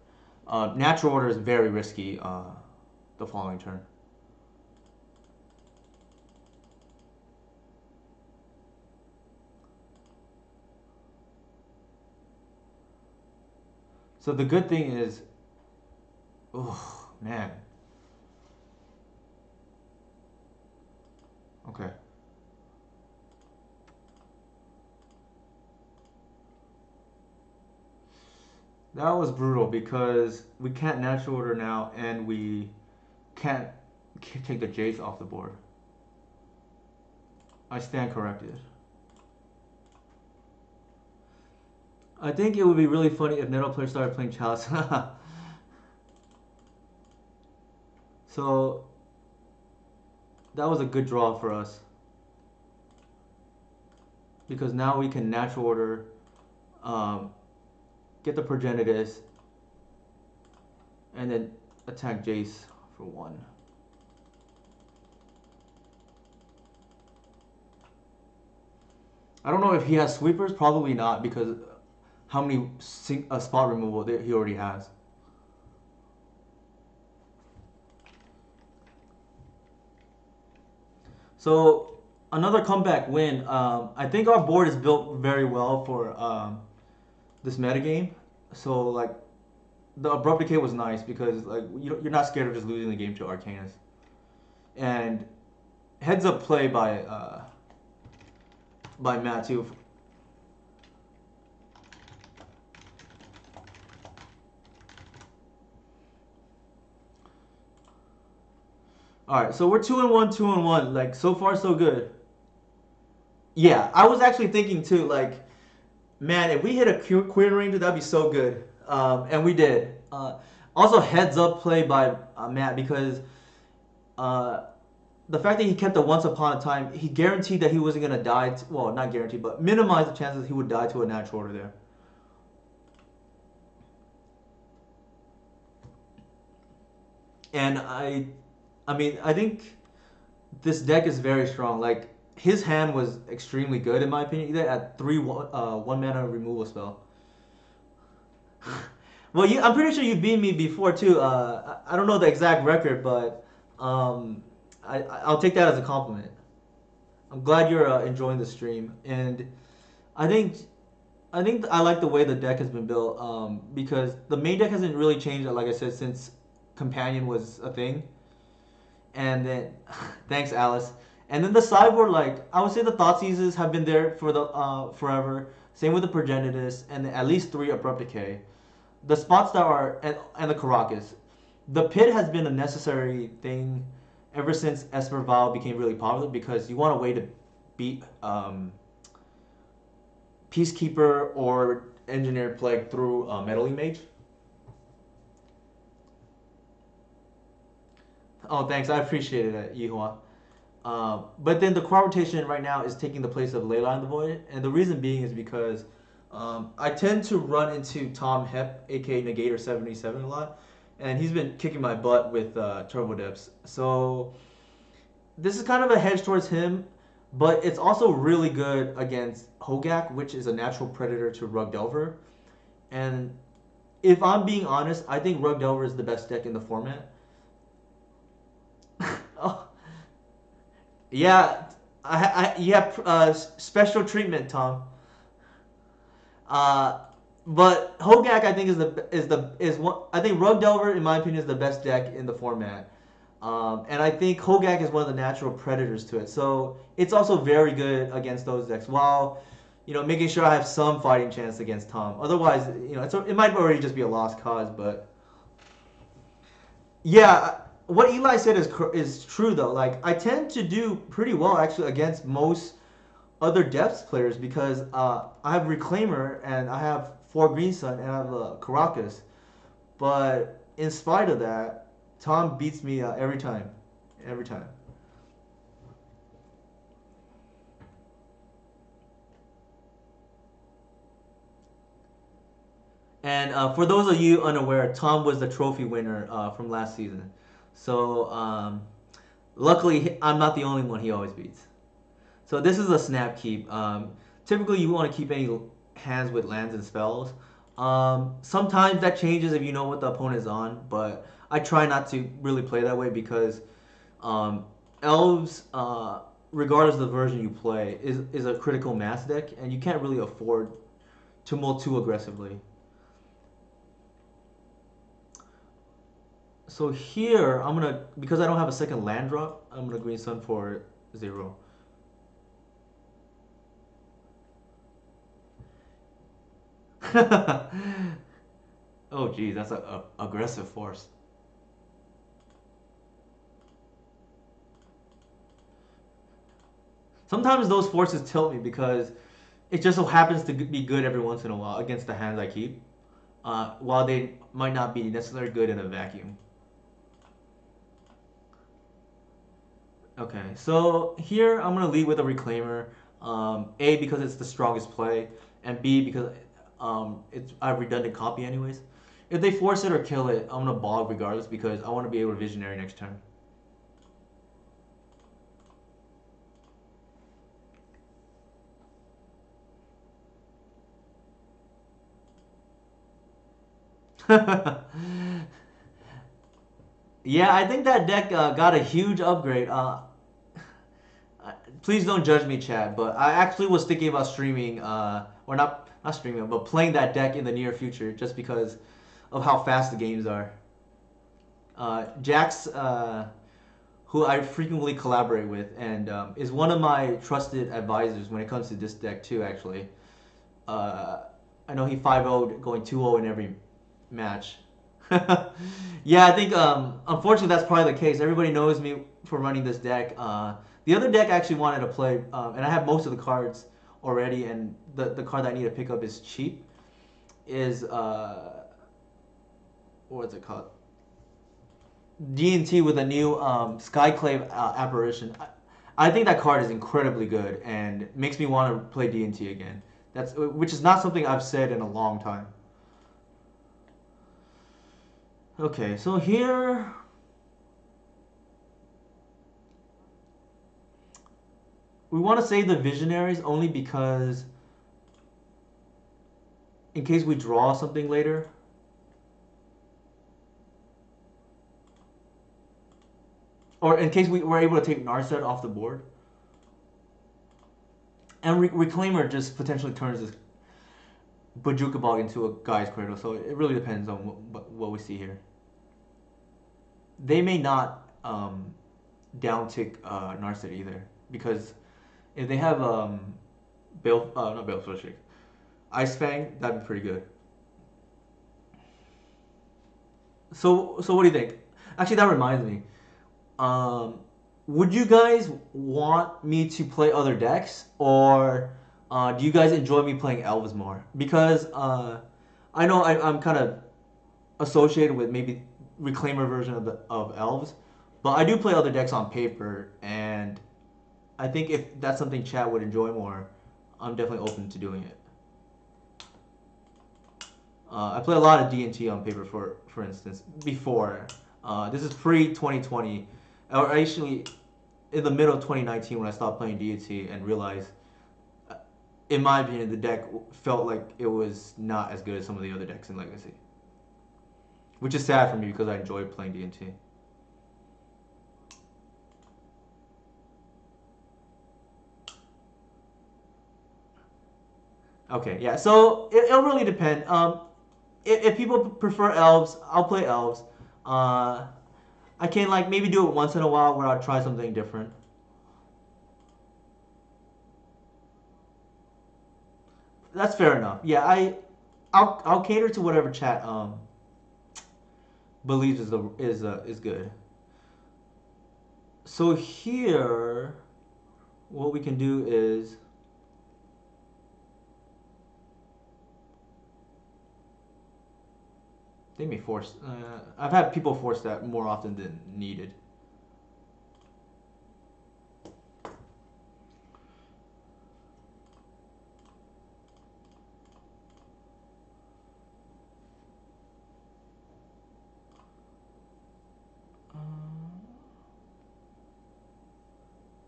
Natural order is very risky the following turn. So the good thing is, oh man. Okay. That was brutal because we can't natural order now and we can't take the Jace off the board. I stand corrected. I think it would be really funny if Neto players started playing Chalice. So that was a good draw for us. Because now we can natural order, get the Progenitus, and then attack Jace for 1. I don't know if he has sweepers, probably not, because how many spot removal he already has. So another comeback win. I think our board is built very well for this metagame. So like the abrupt decay was nice because like you're not scared of just losing the game to Arcanus. And heads up play by Matt too. All right, so we're 2-1, 2-1. Like so far, so good. Yeah, I was actually thinking too. Like, man, if we hit a Queen Ranger, that'd be so good. And we did. Also, heads up play by Matt because the fact that he kept the Once Upon a Time, he guaranteed that he wasn't gonna die. Well, not guaranteed, but minimized the chances he would die to a natural order there. And I mean, I think this deck is very strong. Like his hand was extremely good in my opinion. Either at 1 mana removal spell. Well, I'm pretty sure you beat me before too. I don't know the exact record, but I'll take that as a compliment. I'm glad you're enjoying the stream, and I think I like the way the deck has been built because the main deck hasn't really changed, like I said, since Companion was a thing. And then, thanks Alice. And then the sideboard, like I would say, the Thoughtseizes have been there for the forever. Same with the Progenitus and at least 3 Abrupt Decay. The spots that are and the Karakas. The pit has been a necessary thing ever since Esper Vial became really popular because you want a way to beat Peacekeeper or Engineered Plague through Meddling Mage. Oh, thanks. I appreciate it, Yihua. But then the crop rotation right now is taking the place of Leyline the Void, and the reason being is because I tend to run into Tom Hep, aka Negator77 a lot, and he's been kicking my butt with Turbo Depths. So this is kind of a hedge towards him, but it's also really good against Hogak, which is a natural predator to Rug Delver. And if I'm being honest, I think Rug Delver is the best deck in the format. Oh, yeah, you have special treatment, Tom. But Hogak, I think is one. I think Rug Delver, in my opinion, is the best deck in the format. And I think Hogak is one of the natural predators to it. So it's also very good against those decks. While making sure I have some fighting chance against Tom. Otherwise, it might already just be a lost cause. But yeah, what Eli said is true though. Like I tend to do pretty well actually against most other depths players because I have Reclaimer and I have 4 Green Sun and I have Karakas. But in spite of that, Tom beats me every time. Every time. And for those of you unaware, Tom was the trophy winner from last season. So luckily, I'm not the only one he always beats. So this is a snap keep. Typically, you want to keep any hands with lands and spells. Sometimes that changes if you know what the opponent is on, but I try not to really play that way because um, elves, regardless of the version you play, is a critical mass deck, and you can't really afford to mull too aggressively. So here, I'm gonna, because I don't have a second land drop, I'm gonna green sun for 0. Oh geez, that's a aggressive force. Sometimes those forces tilt me because it just so happens to be good every once in a while against the hands I keep, while they might not be necessarily good in a vacuum. Okay, so here I'm gonna lead with a reclaimer. A, because it's the strongest play, and B, because it's I have redundant copy anyways. If they force it or kill it, I'm gonna bog regardless because I want to be able to visionary next turn. Yeah, I think that deck got a huge upgrade. Please don't judge me, Chad, but I actually was thinking about streaming, or not streaming, but playing that deck in the near future, just because of how fast the games are. Jax, who I frequently collaborate with, and is one of my trusted advisors when it comes to this deck too. Actually, uh, I know he 5-0'd, going 2-0 in every match. Yeah, I think unfortunately that's probably the case. Everybody knows me for running this deck. The other deck I actually wanted to play, and I have most of the cards already, and the card that I need to pick up is cheap. Is what's it called? D&T with a new Skyclave apparition. I think that card is incredibly good and makes me want to play D&T again. That's which is not something I've said in a long time. Okay, so here we want to save the visionaries only because in case we draw something later. Or in case we were able to take Narset off the board. And Reclaimer just potentially turns this Bojuka Bog into a Guy's Cradle, so it really depends on what we see here. They may not downtick Narset either, because if they have not Bale Shake, Ice Fang, that'd be pretty good. So what do you think? Actually, that reminds me. Um, would you guys want me to play other decks, or do you guys enjoy me playing elves more? Because I know I'm kind of associated with maybe reclaimer version of elves, but I do play other decks on paper, and I think if that's something chat would enjoy more, I'm definitely open to doing it. I play a lot of D&T on paper, for instance, before. This is pre 2020, or actually in the middle of 2019 when I stopped playing D&T and realized, in my opinion, the deck felt like it was not as good as some of the other decks in Legacy, which is sad for me because I enjoyed playing D&T. Okay, yeah. So it'll really depend. If people prefer elves, I'll play elves. Uh, I can like maybe do it once in a while where I'll try something different. That's fair enough. Yeah, I'll cater to whatever chat believes is good. So here, what we can do is they may force. I've had people force that more often than needed.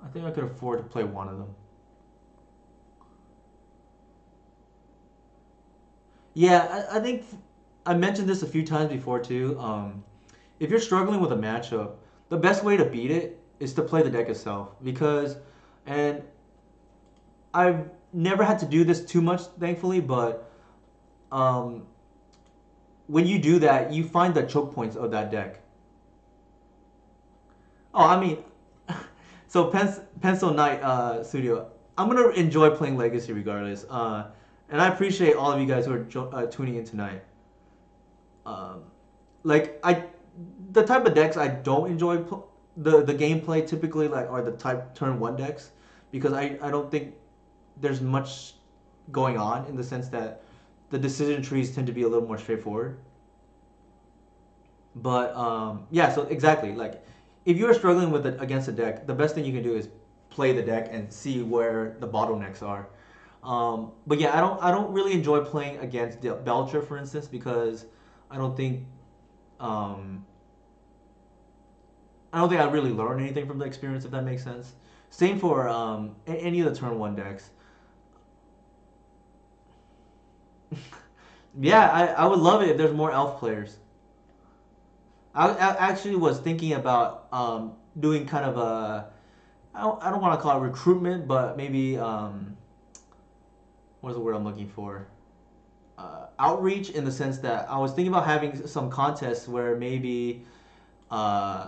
I think I could afford to play one of them. Yeah, I think I mentioned this a few times before too. If you're struggling with a matchup, the best way to beat it is to play the deck itself because, and I've never had to do this too much, thankfully, but um, when you do that, you find the choke points of that deck. Oh, I mean, so Pencil Knight Studio, I'm gonna enjoy playing Legacy regardless. And I appreciate all of you guys who are tuning in tonight. Um, like the type of decks I don't enjoy the gameplay typically like are the type turn one decks because I don't think there's much going on in the sense that the decision trees tend to be a little more straightforward. But yeah, so exactly like if you're struggling with it against a deck, the best thing you can do is play the deck and see where the bottlenecks are. But yeah, I don't really enjoy playing against Belcher, for instance, because I don't think um, I don't think I really learned anything from the experience, if that makes sense. Same for any of the turn one decks. Yeah, I would love it if there's more elf players. I actually was thinking about doing kind of a I don't want to call it recruitment, but maybe what is the word I'm looking for? Outreach in the sense that I was thinking about having some contests where maybe uh,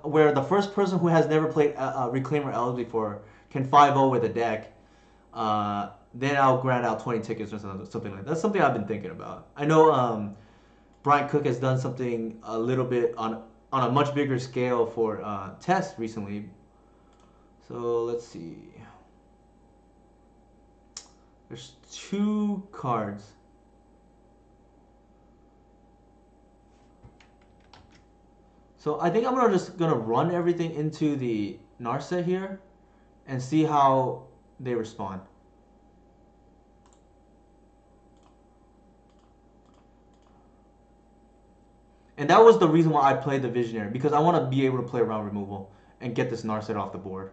where the first person who has never played Reclaimer Elves before can 5-0 with a deck. Then I'll grant out 20 tickets or something like that. That's something I've been thinking about. I know Brian Cook has done something a little bit on a much bigger scale for tests recently. So let's see. There's two cards. So I think I'm just gonna run everything into the Narset here and see how they respond. And that was the reason why I played the Visionary because I want to be able to play around removal and get this Narset off the board.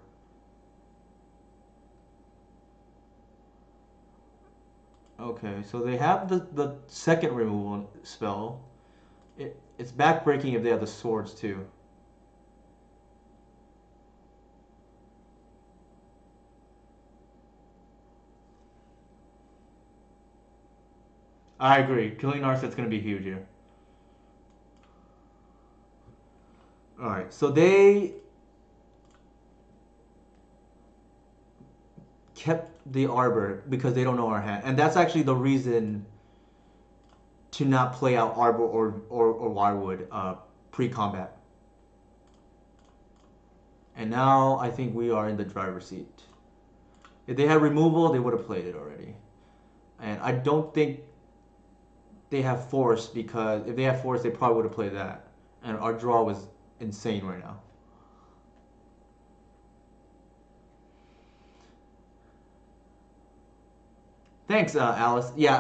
Okay, so they have the second removal spell. It's backbreaking if they have the swords too. I agree. Killing Narset's going to be huge here. All right, so they kept the Arbor because they don't know our hand, and that's actually the reason to not play out Arbor or Wirewood pre-combat. And now I think we are in the driver's seat. If they had removal, they would have played it already. And I don't think they have force because if they had force, they probably would have played that. And our draw was insane right now. Thanks, Alice. Yeah,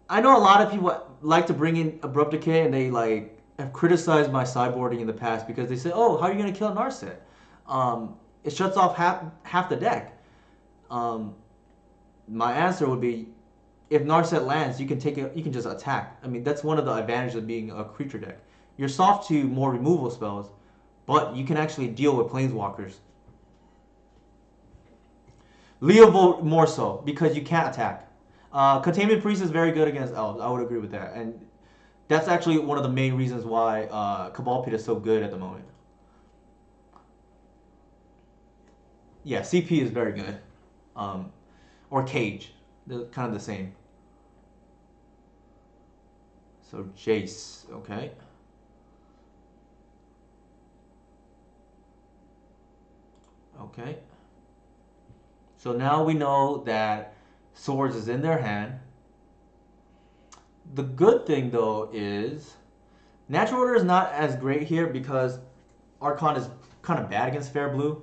I know a lot of people like to bring in Abrupt Decay and they like have criticized my sideboarding in the past because they say, "Oh, how are you going to kill Narset? It shuts off half the deck." Um, my answer would be, if Narset lands, you can take it. You can just attack. I mean, that's one of the advantages of being a creature deck. You're soft to more removal spells, but you can actually deal with planeswalkers. Leovold more so because you can't attack. Containment Priest is very good against elves. I would agree with that, and that's actually one of the main reasons why Cabal Pit is so good at the moment. Yeah, CP is very good, um, or Cage, they're kind of the same. So Jace, okay, okay. So now we know that Swords is in their hand. The good thing though is Natural Order is not as great here because Archon is kind of bad against Fair Blue.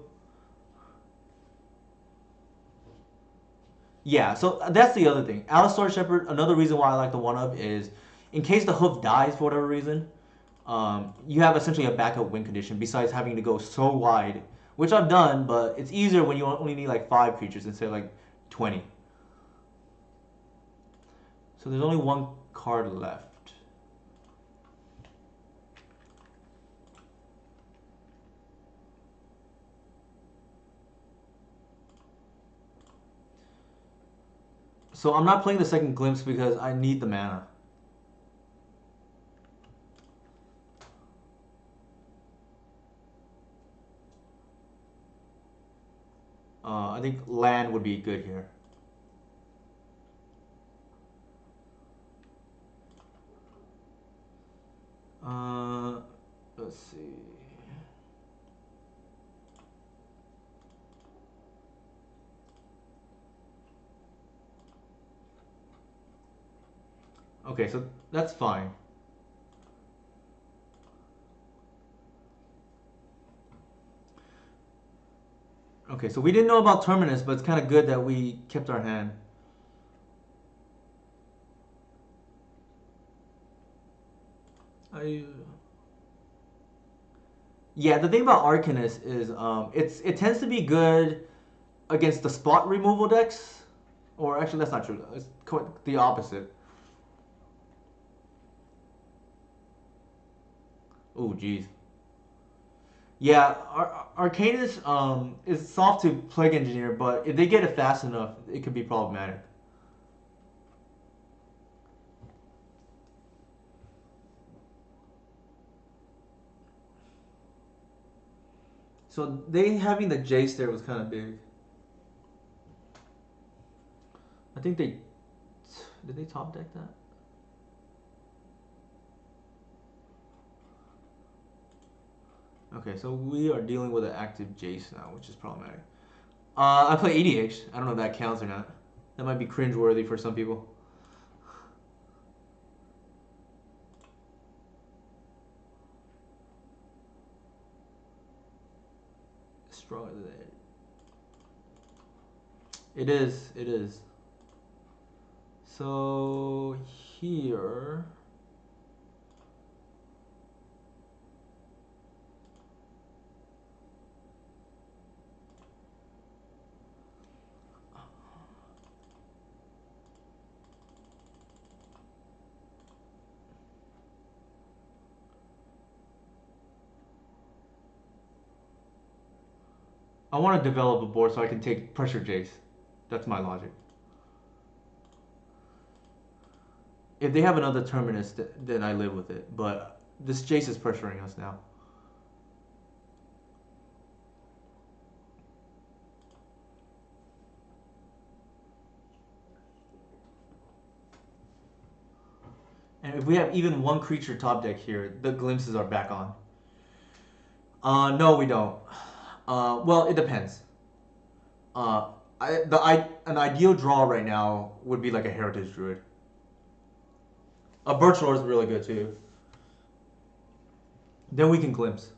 Yeah, so that's the other thing. Alistar Shepherd, another reason why I like the one up is in case the hoof dies for whatever reason, you have essentially a backup win condition besides having to go so wide which I've done, but it's easier when you only need like 5 creatures instead of like 20. So there's only one card left. So I'm not playing the second Glimpse because I need the mana. I think land would be good here. Let's see. Okay, so that's fine. Okay, so we didn't know about Terminus, but it's kind of good that we kept our hand. I Yeah, the thing about Arcanist is it tends to be good against the spot removal decks. Or actually, that's not true. It's quite the opposite. Oh, jeez. Yeah, Arcanist is soft to Plague Engineer, but if they get it fast enough, it could be problematic. So they having the Jace there was kind of big. I think they did they top deck that? Okay, so we are dealing with an active Jace now, which is problematic. I play EDH. I don't know if that counts or not. That might be cringeworthy for some people. Stronger than that. It is. It is. So here. I want to develop a board so I can take pressure Jace. That's my logic. If they have another Terminus, then I live with it. But this Jace is pressuring us now. And if we have even one creature top deck here, the glimpses are back on. No, we don't. Well, it depends. An ideal draw right now would be like a Heritage Druid. A Birch Lord is really good too. Then we can glimpse.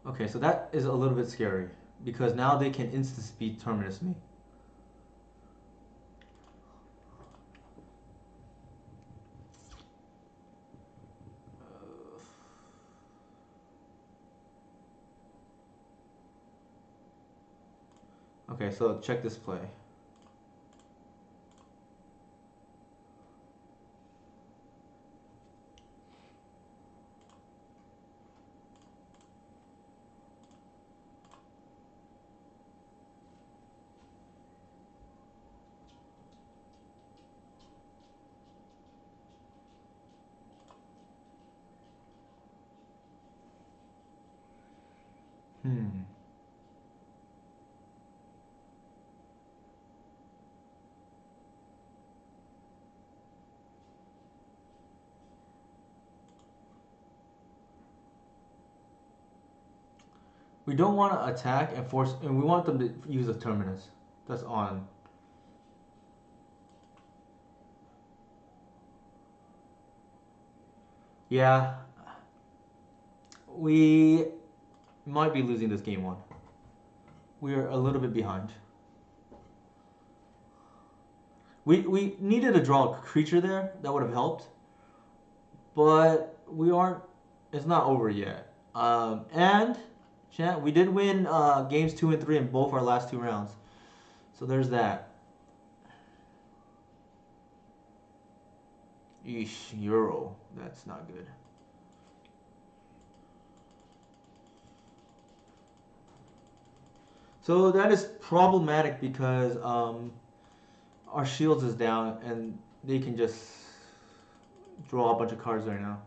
Okay, so that is a little bit scary because now they can instant speed Terminus me. Okay, so check this play. Hmm. We don't want to attack and force, and we want them to use a Terminus. That's on. Yeah, we might be losing this game one. we're a little bit behind. We needed to draw a creature there that would have helped, but we aren't. It's not over yet. And chat, we did win games 2 and 3 in both our last 2 rounds. So there's that. Eesh, Euro. That's not good. So that is problematic because our shields is down and they can just draw a bunch of cards right now.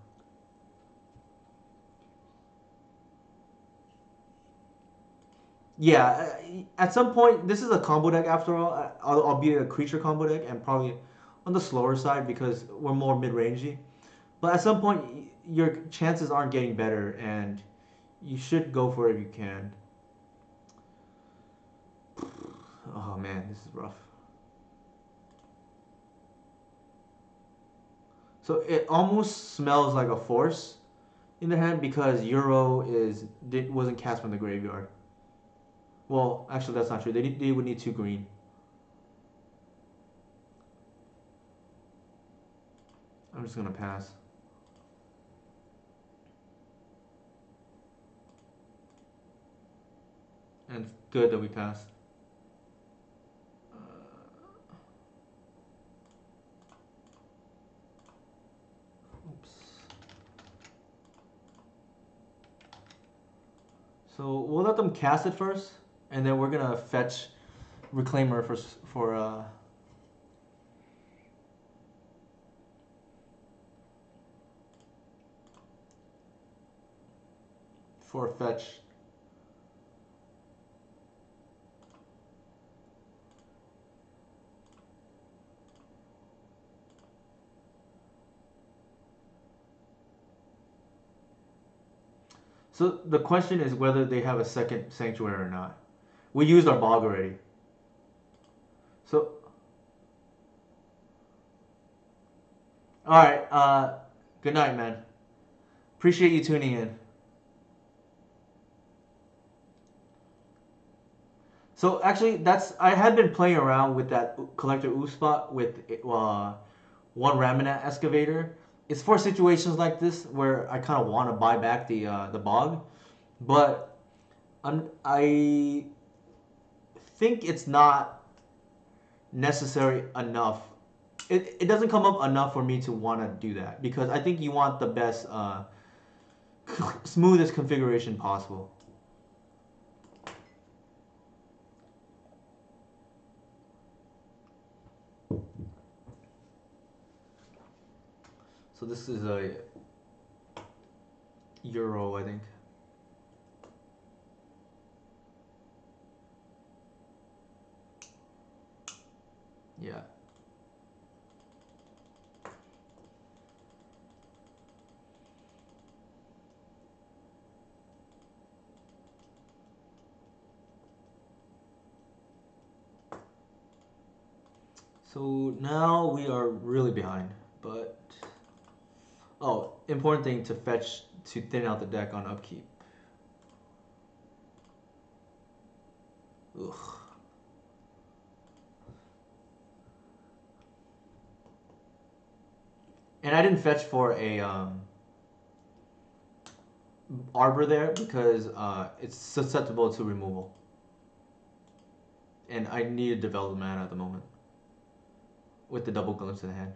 Yeah, at some point, this is a combo deck after all, albeit a creature combo deck, and probably on the slower side because we're more mid-rangey. But at some point, your chances aren't getting better, and you should go for it if you can. Oh man, this is rough. So it almost smells like a force in the hand because Euro wasn't cast from the graveyard. Well, actually, that's not true. They would need 2 green. I'm just gonna pass. And it's good that we passed. Oops. So we'll let them cast it first, and then we're gonna fetch Reclaimer for a fetch. So the question is whether they have a second Sanctuary or not. We used our Bog already. So, alright, good night, man. Appreciate you tuning in. So actually, I had been playing around with that Collector Oof spot with one Raminat Excavator. It's for situations like this where I kind of want to buy back the Bog, but I think it's not necessary enough. It doesn't come up enough for me to want to do that because I think you want the best, smoothest configuration possible. So this is a Euro, I think. Yeah. So now we are really behind, but oh, important thing to fetch to thin out the deck on upkeep. Ugh. And I didn't fetch for a Arbor there because it's susceptible to removal. And I need a develop mana at the moment with the double glimpse in the hand.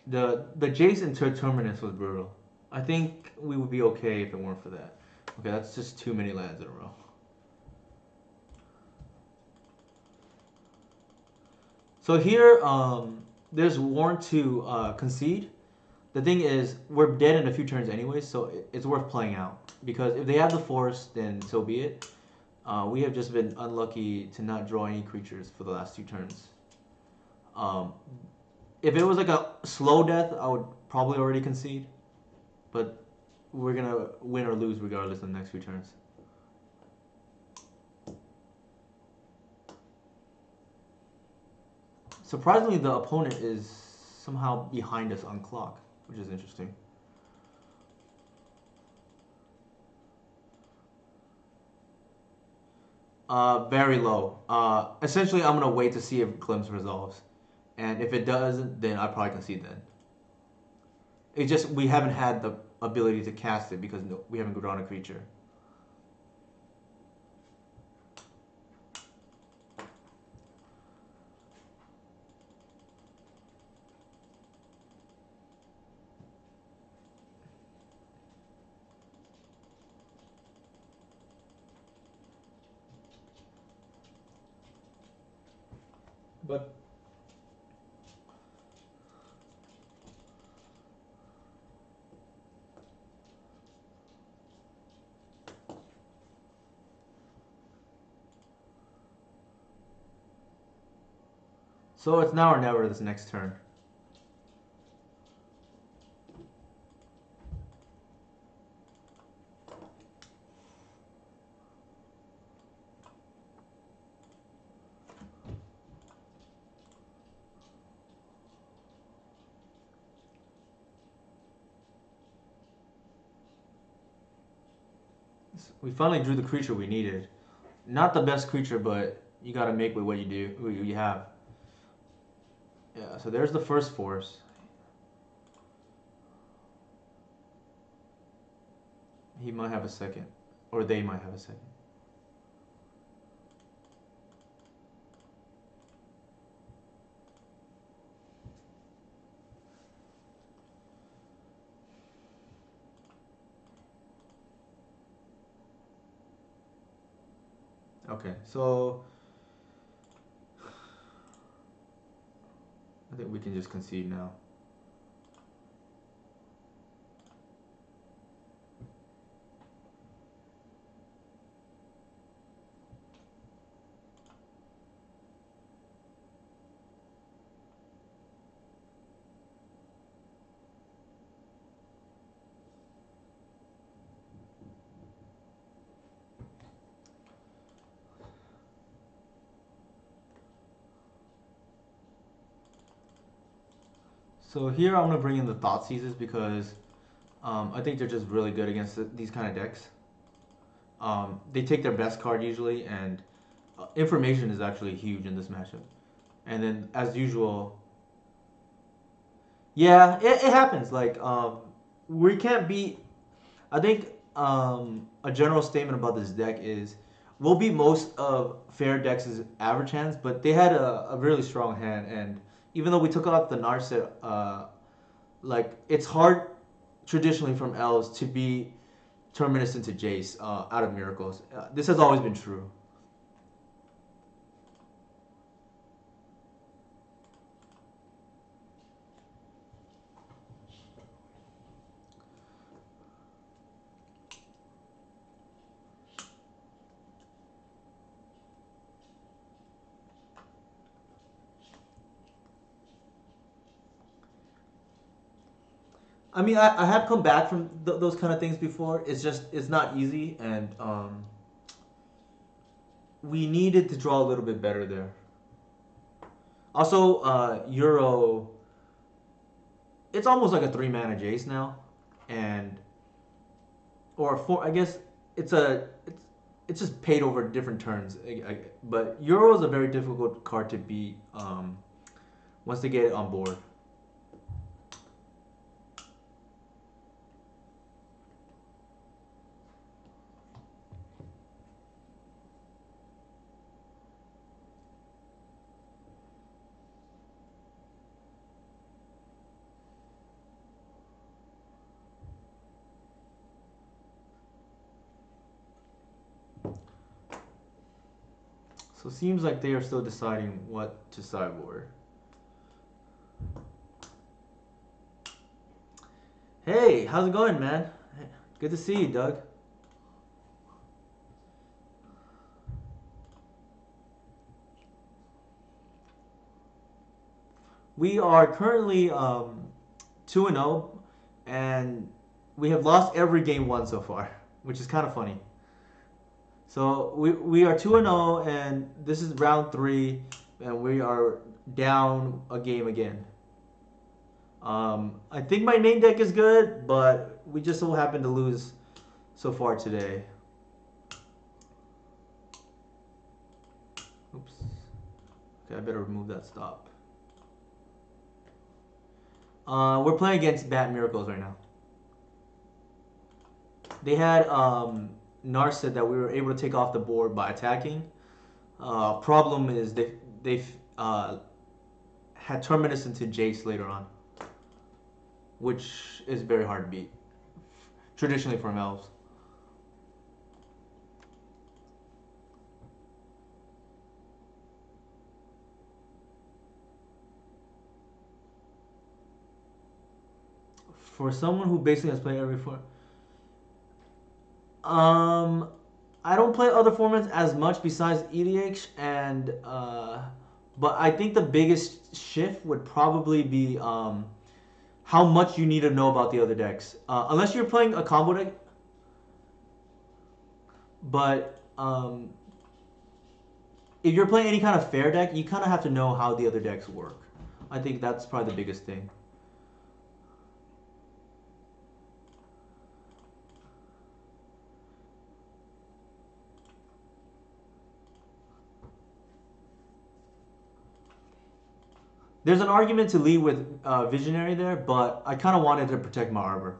The Jace into Terminus was brutal. I think we would be okay if it weren't for that. Okay, that's just too many lands in a row. So here, there's warrant to concede. the thing is, we're dead in a few turns anyway, so it's worth playing out. Because if they have the force, then so be it. We have just been unlucky to not draw any creatures for the last 2 turns. Um, if it was like a slow death, I would probably already concede. But we're gonna win or lose regardless in the next few turns. Surprisingly, the opponent is somehow behind us on clock, which is interesting. Very low. Essentially, I'm gonna wait to see if Glimpse resolves, and if it doesn't, then I probably concede then. It's just we haven't had the ability to cast it because we haven't drawn a creature. But so it's now or never this next turn. We finally drew the creature we needed. Not the best creature, but you gotta make with what you do, what you have. Yeah, so there's the first force. He might have a second, or they might have a second. Okay, so I think we can just concede now. So here I'm gonna bring in the Thoughtseizes because I think they're just really good against these kind of decks. They take their best card usually, and information is actually huge in this matchup. And then, as usual, yeah, it happens. Like we can't beat. I think a general statement about this deck is we'll beat most of fair decks' average hands, but they had a really strong hand, and even though we took off the Narset, like it's hard traditionally from elves to be Terminus into Jace out of Miracles. This has always been true. I mean, I have come back from those kind of things before. It's just it's not easy, and we needed to draw a little bit better there. Also, Euro, it's almost like a 3 mana Jace now, and or four. I guess it's a it's just paid over different turns. But Euro is a very difficult card to beat once they get it on board. So it seems like they are still deciding what to sideboard. Hey, how's it going, man? Good to see you, Doug. We are currently 2 and 0, and we have lost every game won so far, which is kind of funny. So we are 2 and 0, and this is round 3, and we are down a game again. I think my main deck is good, but we just so happen to lose so far today. Oops. Okay, I better remove that stop. We're playing against Bat Miracles right now. They had Nars said that we were able to take off the board by attacking. Problem is they had Terminus into Jace later on, which is very hard to beat traditionally from elves. For someone who basically has played every form, um, I don't play other formats as much besides EDH, and but I think the biggest shift would probably be how much you need to know about the other decks. Unless you're playing a combo deck, but if you're playing any kind of fair deck, you kind of have to know how the other decks work. I think that's probably the biggest thing. There's an argument to lead with Visionary there, but I kind of wanted to protect my Arbor.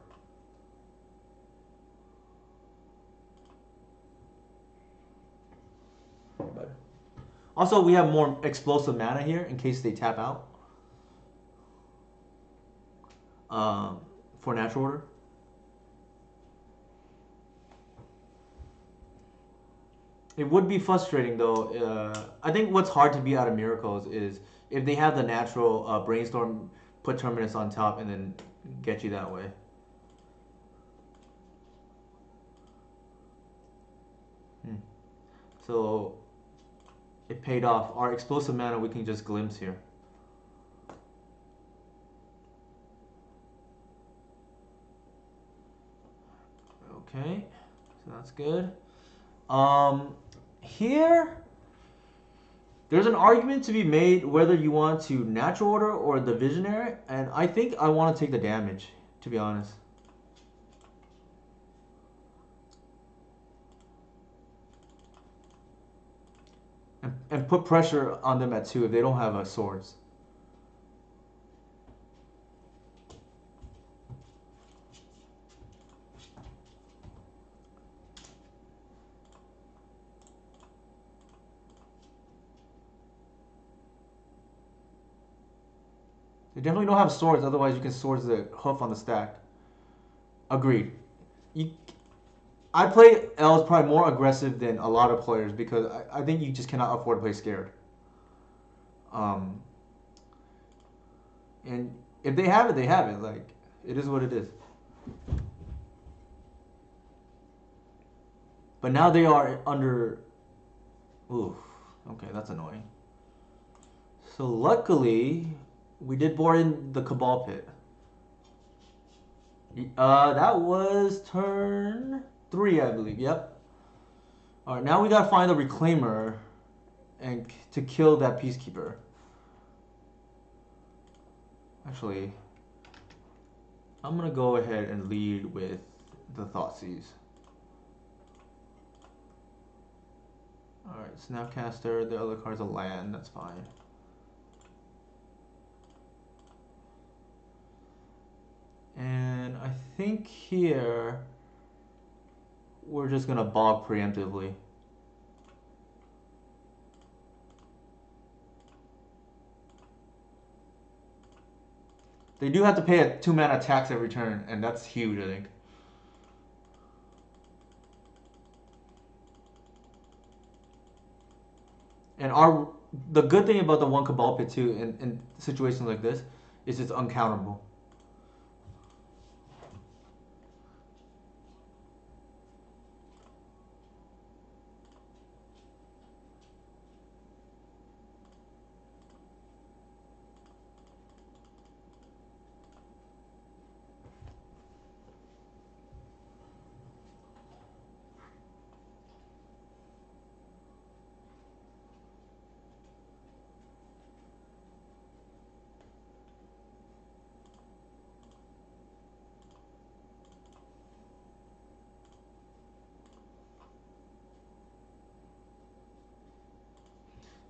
But also, we have more explosive mana here in case they tap out for natural order. It would be frustrating though. I think what's hard to beat out of Miracles is if they have the natural brainstorm, put Terminus on top, and then get you that way. So it paid off. Our explosive mana we can just glimpse here. Okay, so that's good. Here, there's an argument to be made whether you want to natural order or the visionary, and I think I want to take the damage, to be honest. And put pressure on them at 2 if they don't have swords. They definitely don't have swords, otherwise you can swords the hoof on the stack. Agreed. You, I play elves probably more aggressive than a lot of players because I think you just cannot afford to play scared. Um, and if they have it, they have it. Like, it is what it is. But now they are under... Oof. Okay, that's annoying. So luckily, we did board in the Cabal Pit. That was turn 3, I believe. Yep. Alright, now we gotta find the Reclaimer and to kill that Peacekeeper. Actually, I'm gonna go ahead and lead with the Thoughtseize. Alright, Snapcaster, the other card's a land, that's fine. And I think here we're just gonna bog preemptively. They do have to pay a 2 mana tax every turn, and that's huge, I think. And the good thing about the one Cabal Pit too in situations like this is it's uncounterable.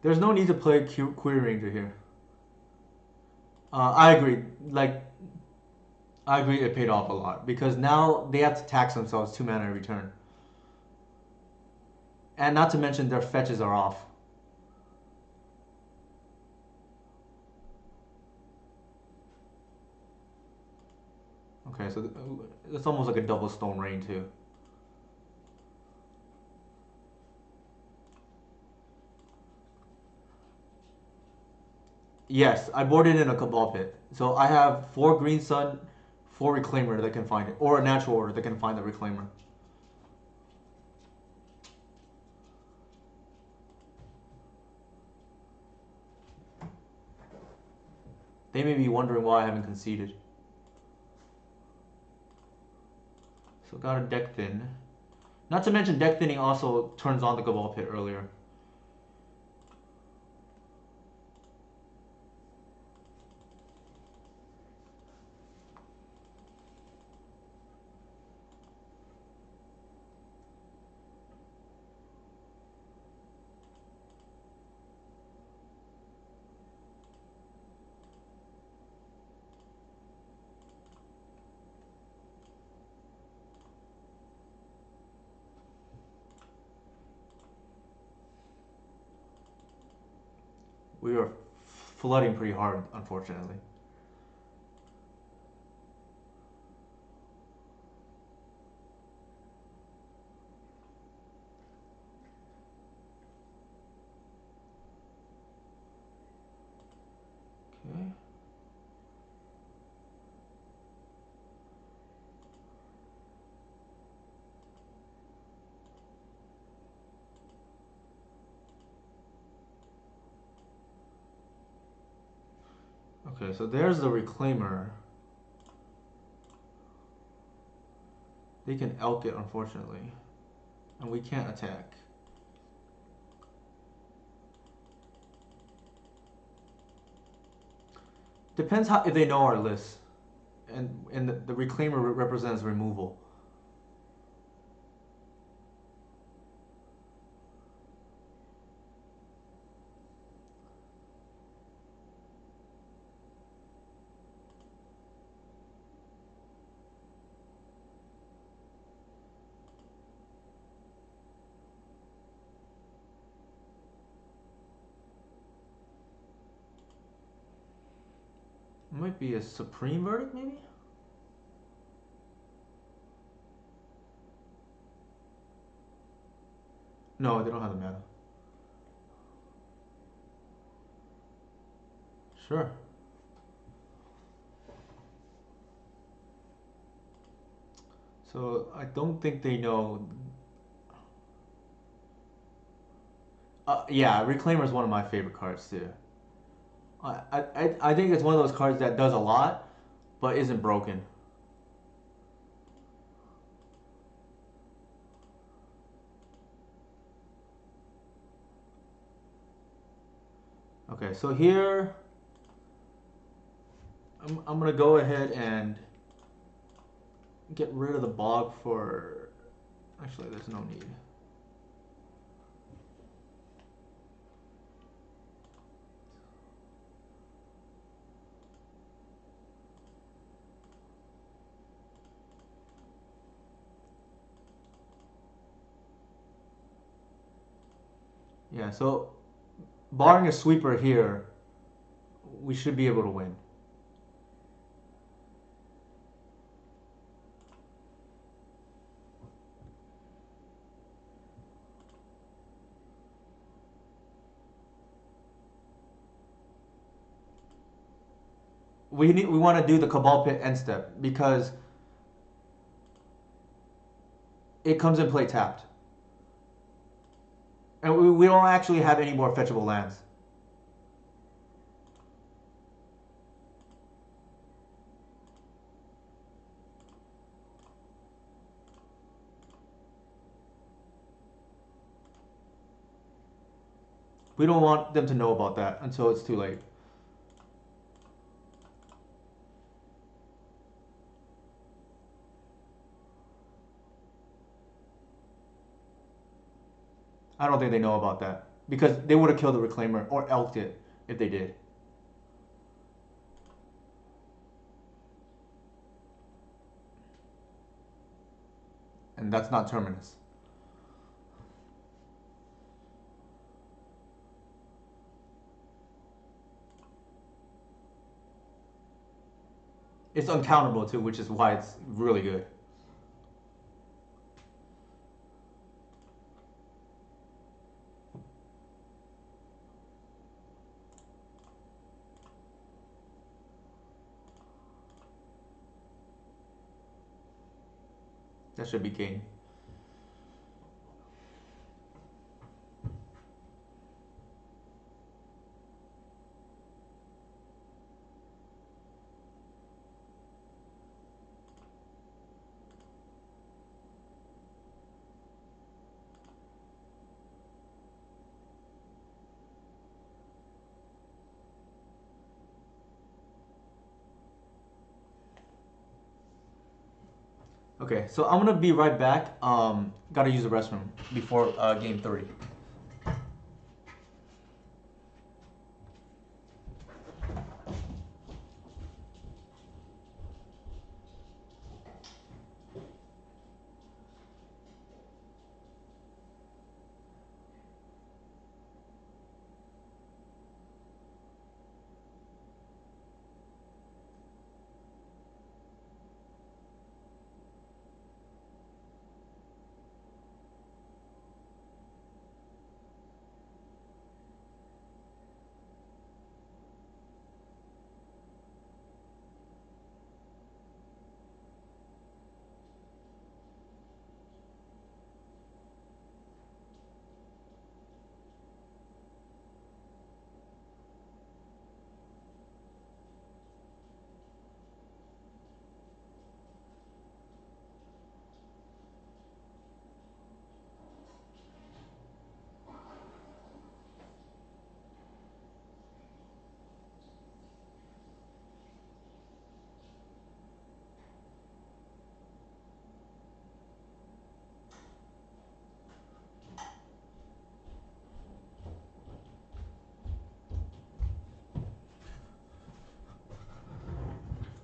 There's no need to play Query Ranger here. I agree. Like, I agree it paid off a lot because now they have to tax themselves 2 mana every turn. And not to mention their fetches are off. Okay, so it's almost like a double Stone Rain too. Yes, I boarded in a Cabal Pit. So I have 4 Green Sun, 4 Reclaimer that can find it, or a Natural Order that can find the Reclaimer. They may be wondering why I haven't conceded. So got a deck thin. Not to mention deck thinning also turns on the Cabal Pit earlier. We are flooding pretty hard, unfortunately. Okay. Okay, so there's the Reclaimer. They can elk it, unfortunately. And we can't attack. Depends how if they know our list. And the Reclaimer represents removal. It might be a Supreme Verdict, maybe? No, they don't have the mana. Sure. So I don't think they know. Yeah, Reclaimer is one of my favorite cards too. I think it's one of those cards that does a lot, but isn't broken. Okay, so here I'm gonna go ahead and get rid of the bog for. Actually, there's no need. Yeah, so barring a sweeper here, we should be able to win. We want to do the Cabal Pit end step because it comes in play tapped. And we don't actually have any more fetchable lands. We don't want them to know about that until it's too late. I don't think they know about that. because they would have killed the Reclaimer or elked it if they did. And that's not Terminus. It's uncounterable too, which is why it's really good. That should be gain. Okay, so I'm gonna be right back. Gotta use the restroom before game 3.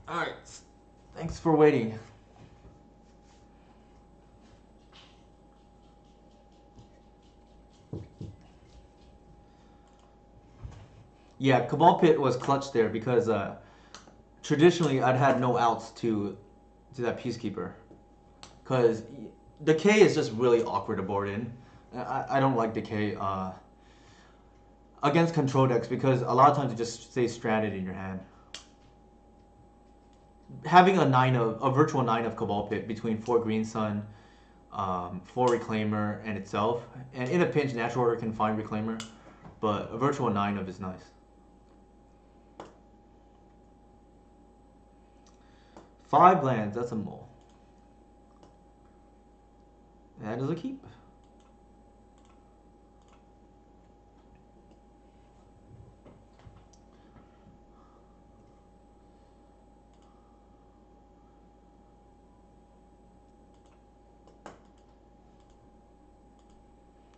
All right, thanks for waiting. Yeah, Cabal Pit was clutch there because traditionally I'd had no outs to that Peacekeeper. Because Decay is just really awkward to board in. I don't like Decay against control decks because a lot of times it just stays stranded in your hand. Having a virtual 9 of Cabal Pit between 4 Green Sun, 4 Reclaimer, and itself, and in a pinch, Natural Order can find Reclaimer, but a virtual 9 of is nice. 5 lands, that's a mole. That is a keep.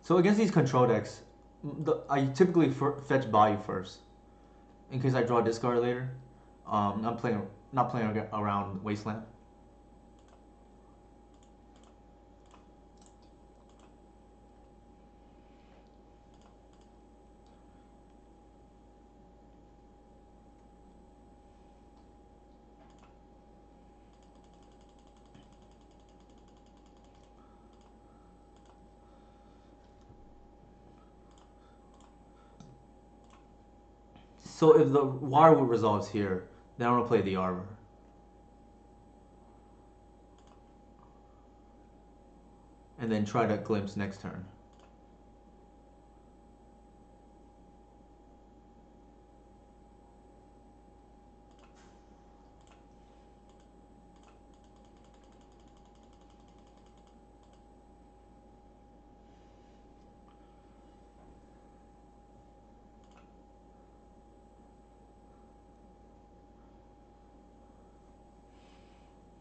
So against these control decks, I typically fetch Bayou first, in case I draw a discard later. Not playing around Wasteland. So if the Wirewood resolves here, then I'm gonna play the Arbor. And then try to Glimpse next turn.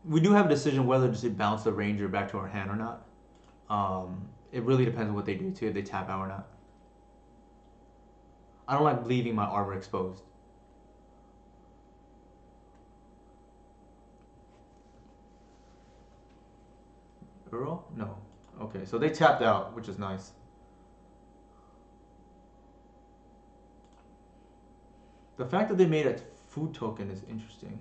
We do have a decision whether to bounce the Ranger back to our hand or not. It really depends on what they do too, if they tap out or not. I don't like leaving my armor exposed. Uro? No. Okay, so they tapped out, which is nice. The fact that they made a food token is interesting.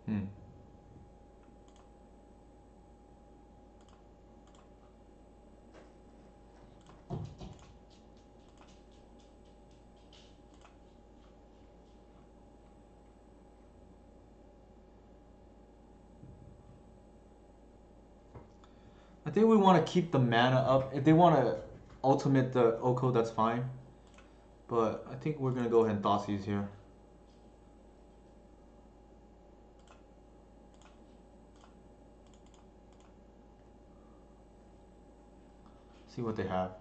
Hmm. I think we want to keep the mana up. If they want to ultimate the Oko, that's fine. But I think we're going to go ahead and Thoughtseize here. See what they have.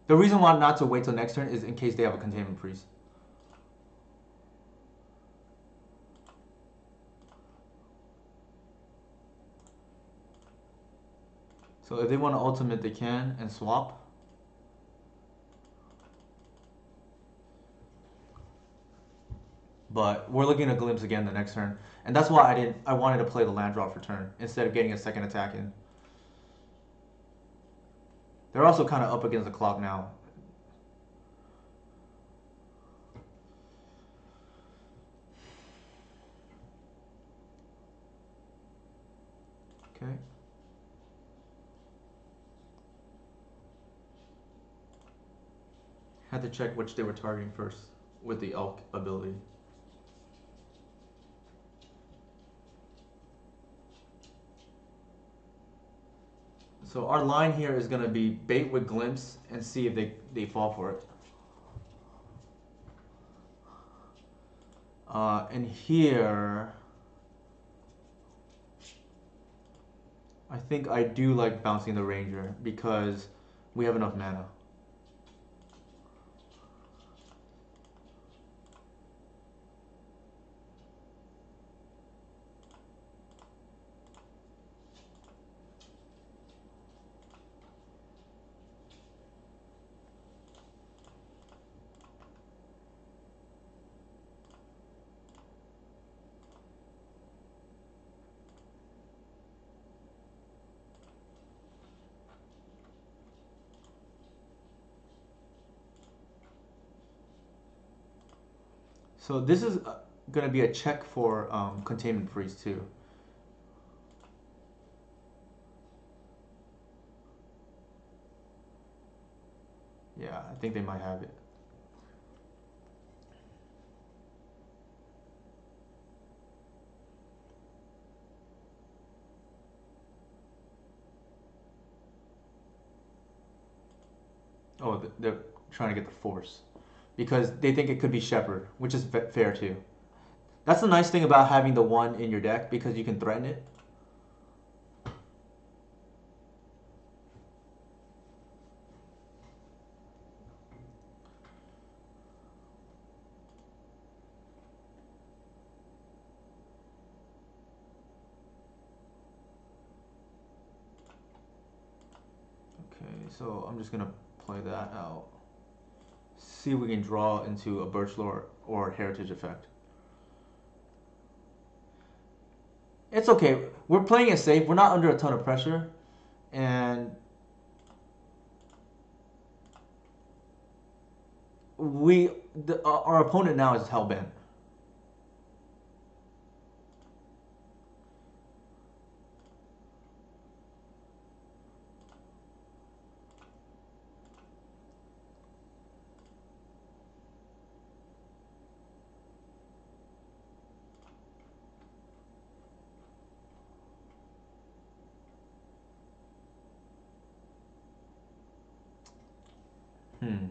The reason why not to wait till next turn is in case they have a Containment Priest. So if they want to ultimate, they can and swap. But we're looking at Glimpse again the next turn, and that's why I wanted to play the land drop for turn instead of getting a second attack in. They're also kind of up against the clock now. Okay. Had to check which they were targeting first with the Elk ability. So our line here is going to be bait with Glimpse and see if they fall for it. And here, I think I do like bouncing the Ranger because we have enough mana. So this is going to be a check for Containment Priest too. Yeah, I think they might have it. Oh, they're trying to get the Force because they think it could be Shepherd, which is fair too. That's the nice thing about having the one in your deck because you can threaten it. Okay, so I'm just gonna play that out. See if we can draw into a Birchlore or Heritage effect. It's okay. We're playing it safe. We're not under a ton of pressure, and our opponent now is hellbent. Hmm.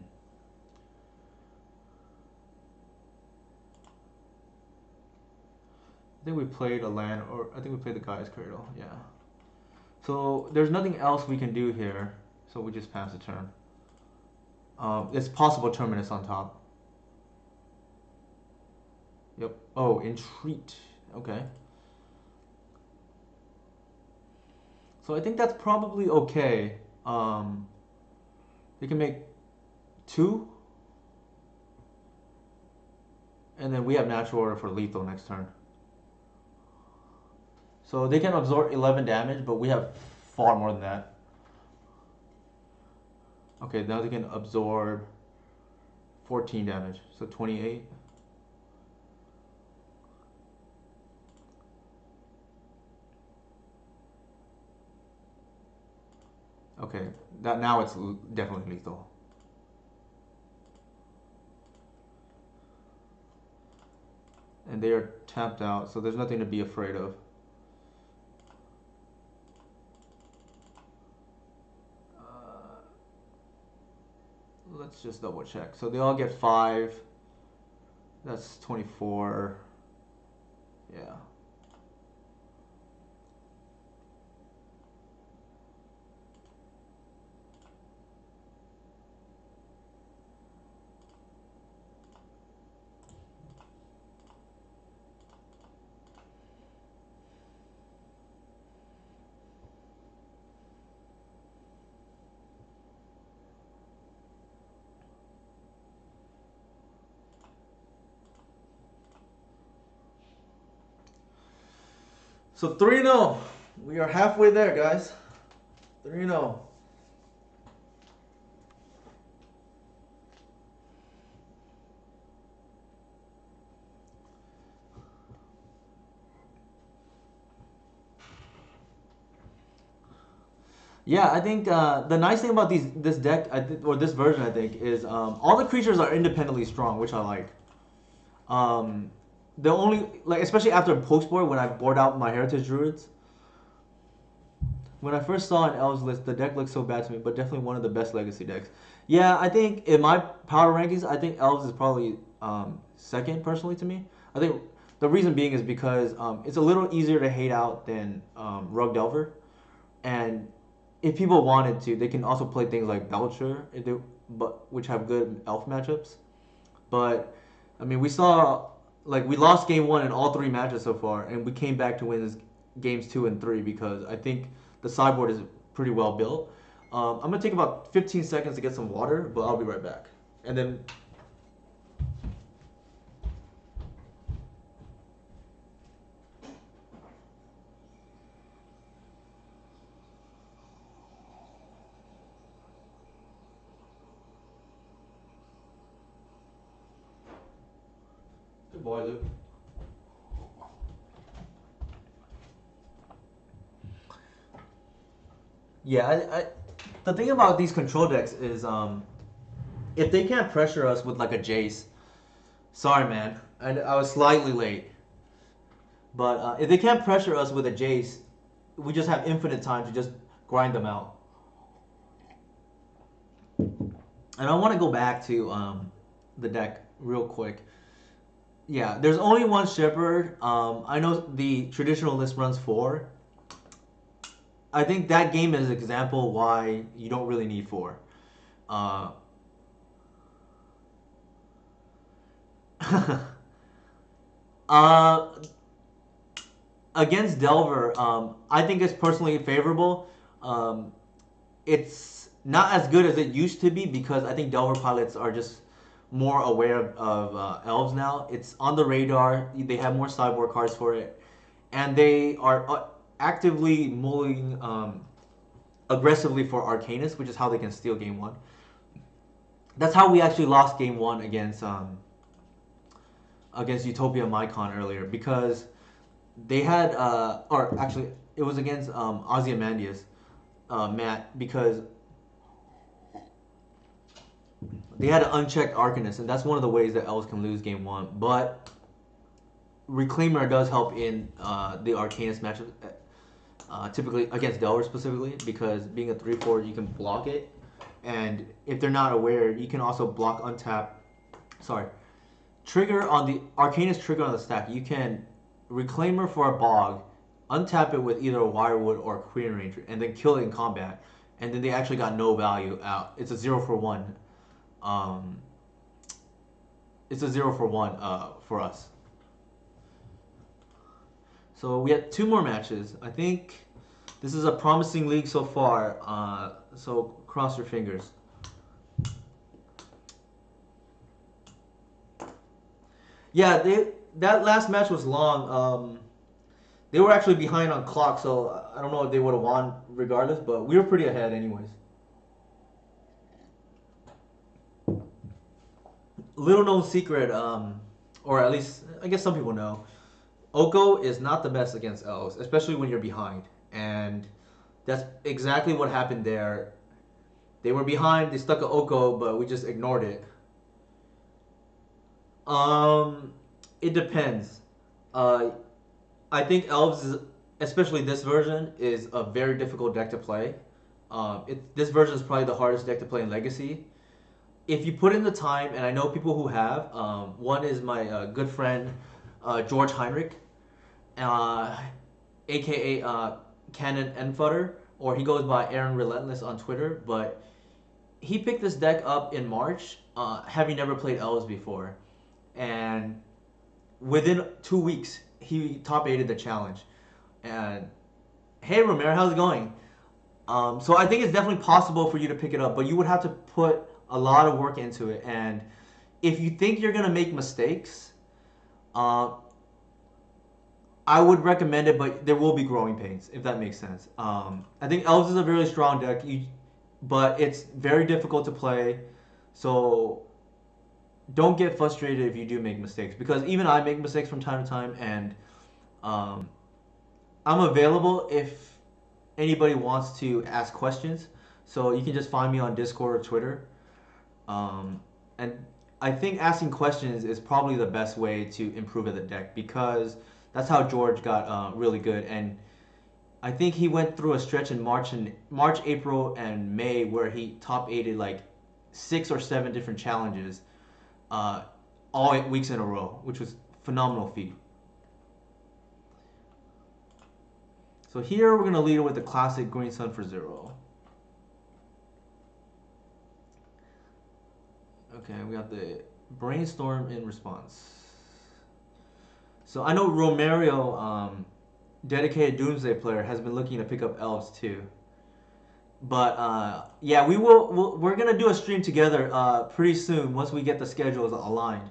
I think we played a land, or I think we played the Gaia's Cradle. Yeah. So there's nothing else we can do here, so we just pass the turn. It's possible Terminus on top. Yep. Oh, Entreat. Okay. So I think that's probably okay. They can make 2, and then we have Natural Order for lethal next turn. So they can absorb 11 damage, but we have far more than that. Okay, now they can absorb 14 damage, so 28. Okay, that now it's definitely lethal. And they are tapped out, so there's nothing to be afraid of. Let's just double check. So they all get 5. That's 24. Yeah. So 3-0. We are halfway there, guys. 3-0. Yeah, I think the nice thing about this deck, or this version, I think, is all the creatures are independently strong, which I like. The only, like, especially after post board, when I board out my Heritage Druids, when I first saw an Elves list, the deck looked so bad to me, but definitely one of the best Legacy decks. Yeah, I think in my power rankings, I think Elves is probably second personally to me. I think the reason being is because it's a little easier to hate out than Rug Delver, and if people wanted to, they can also play things like Belcher, which have good Elf matchups. But I mean, we saw, like, we lost game 1 in all 3 matches so far, and we came back to win games 2 and 3 because I think the sideboard is pretty well built. I'm gonna take about 15 seconds to get some water, but I'll be right back. And then good boy, Luke. Yeah, the thing about these control decks is if they can't pressure us with like a Jace, sorry man, I was slightly late. But if they can't pressure us with a Jace, we just have infinite time to just grind them out. And I want to go back to the deck real quick. Yeah, there's only one Shepherd. I know the traditional list runs 4. I think that game is an example why you don't really need 4. Uh, uh, Against Delver, I think it's personally favorable. It's not as good as it used to be because I think Delver pilots are just more aware of elves now. It's on the radar. They have more sideboard cards for it, and they are actively mulling aggressively for Arcanist, which is how they can steal game 1. That's how we actually lost game 1 against Utopia Mycon earlier because they had or actually it was against Ozymandias, Matt, because they had an unchecked Arcanist, and that's one of the ways that elves can lose game 1. But Reclaimer does help in the Arcanist matchup, typically against Delver specifically, because being a 3/4 you can block it. And if they're not aware, you can also block untap. Sorry, trigger on the Arcanist trigger on the stack. You can Reclaimer for a Bog, untap it with either a Wirewood or a Queen Ranger, and then kill it in combat. And then they actually got no value out. It's a 0 for 1. Um, it's a 0 for 1 for us. So we had 2 more matches. I think this is a promising league so far. So cross your fingers. Yeah, that last match was long. They were actually behind on clock, so I don't know if they would have won regardless, but we were pretty ahead anyways. Little known secret, or at least I guess some people know, Oko is not the best against elves, especially when you're behind. And that's exactly what happened there. They were behind, they stuck a Oko, but we just ignored it. Um, it depends. Uh, I think elves, especially this version, is a very difficult deck to play. This version is probably the hardest deck to play in Legacy. If you put in the time, and I know people who have, one is my good friend George Heinrich, uh, aka Cannon Enfutter, or he goes by Aaron Relentless on Twitter. But he picked this deck up in March, having never played elves before, and within 2 weeks he top 8'd the challenge. And hey, Romero, how's it going? So I think it's definitely possible for you to pick it up, but you would have to put a lot of work into it. And if you think you're gonna make mistakes, uh, I would recommend it, but there will be growing pains if that makes sense. I think Elves is a really strong deck, but it's very difficult to play. So don't get frustrated if you do make mistakes, because even I make mistakes from time to time, and um, I'm available if anybody wants to ask questions. So you can just find me on Discord or Twitter. And I think asking questions is probably the best way to improve at the deck, because that's how George got really good. And I think he went through a stretch in March, April, and May where he top 8'd like 6 or 7 different challenges, uh, all 8 weeks in a row, which was phenomenal feat. So here we're gonna lead it with the classic Green Sun for 0. Okay, we got the Brainstorm in response. So I know Romario, dedicated Doomsday player, has been looking to pick up elves too. But yeah, we're gonna do a stream together pretty soon once we get the schedules aligned.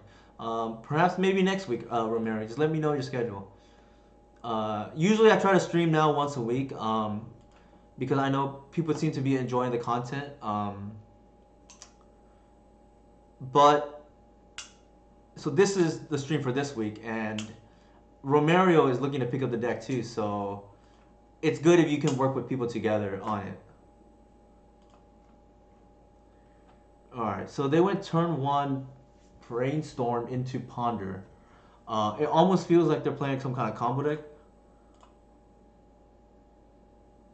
Perhaps maybe next week, Romario. Just let me know your schedule. Usually I try to stream now once a week, because I know people seem to be enjoying the content. But so this is the stream for this week, and Romario is looking to pick up the deck too, so it's good if you can work with people together on it. Alright, so they went turn 1, Brainstorm into Ponder. It almost feels like they're playing some kind of combo deck.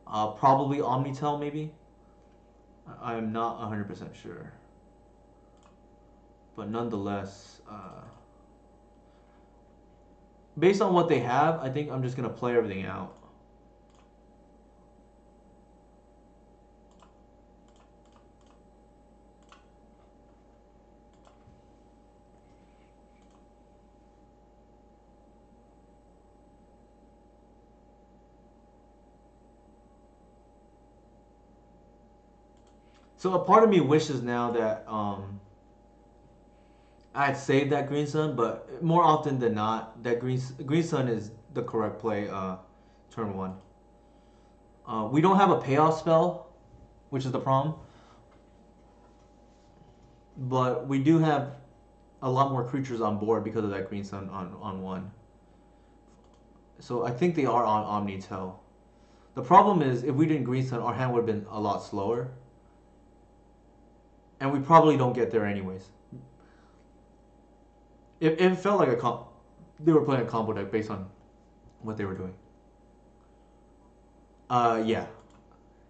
Probably Omnitel, maybe? I'm not 100% sure. But nonetheless, based on what they have, I think I'm just going to play everything out. So a part of me wishes now that I had saved that Green Sun, but more often than not, that Green Sun is the correct play turn 1. We don't have a payoff spell, which is the problem. But we do have a lot more creatures on board because of that Green Sun on 1. So I think they are on Omnitel. The problem is, if we didn't Green Sun, our hand would have been a lot slower. And we probably don't get there anyways. It felt like they were playing a combo deck based on what they were doing. Yeah.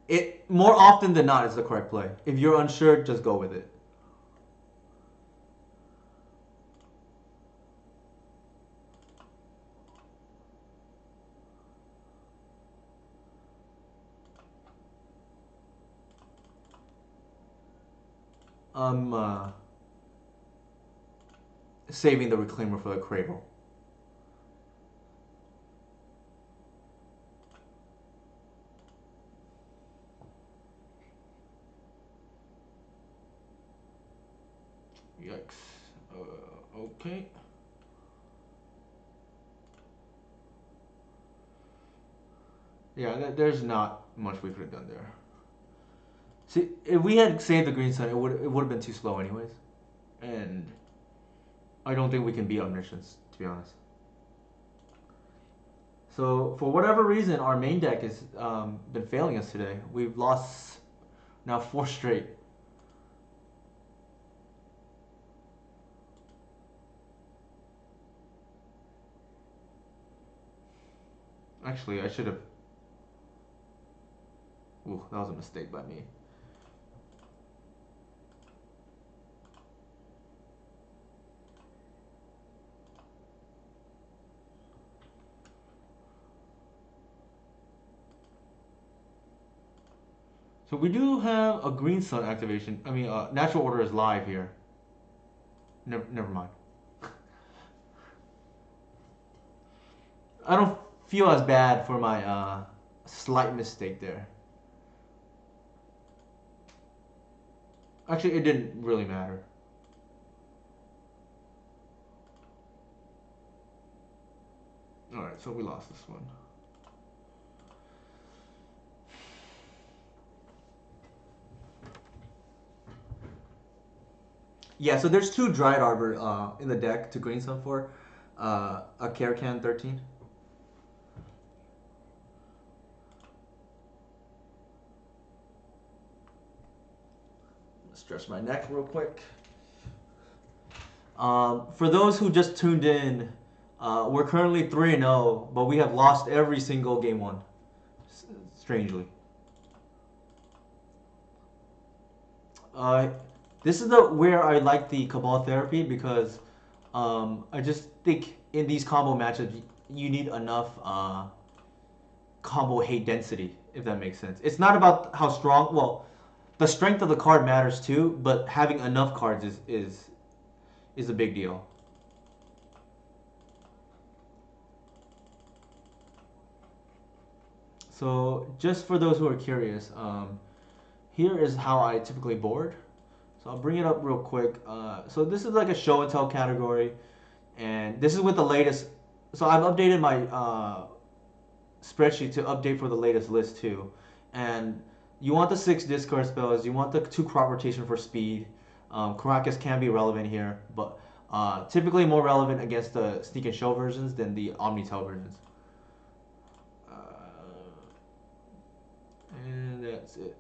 It more often than not is the correct play. If you're unsure, just go with it. I'm saving the reclaimer for the cradle. Yikes. Okay. Yeah, there's not much we could have done there. See, if we had saved the green sun, it would have been too slow anyways, and I don't think we can beat Omniscience, to be honest. So for whatever reason, our main deck has been failing us today. We've lost now 4 straight. Actually, I should have. Ooh, that was a mistake by me. So we do have a green sun activation. I mean, natural order is live here. Never mind. I don't feel as bad for my slight mistake there. Actually, it didn't really matter. Alright, so we lost this one. Yeah, so there's 2 Dryad Arbor in the deck to green sun for. A Karakan 13. Stretch my neck real quick. For those who just tuned in, we're currently 3-0, but we have lost every single game one, strangely. Uh, this is the where I like the Cabal Therapy because I just think in these combo matches you need enough combo hate density, if that makes sense. It's not about how strong. Well, the strength of the card matters too, but having enough cards is a big deal. So just for those who are curious, here is how I typically board. So I'll bring it up real quick. So this is like a show and tell category, and this is with the latest. So I've updated my spreadsheet to update for the latest list too. And you want the 6 discard spells. You want the 2 crop rotation for speed. Karakas can be relevant here, but typically more relevant against the sneak and show versions than the Omnitel versions. And that's it.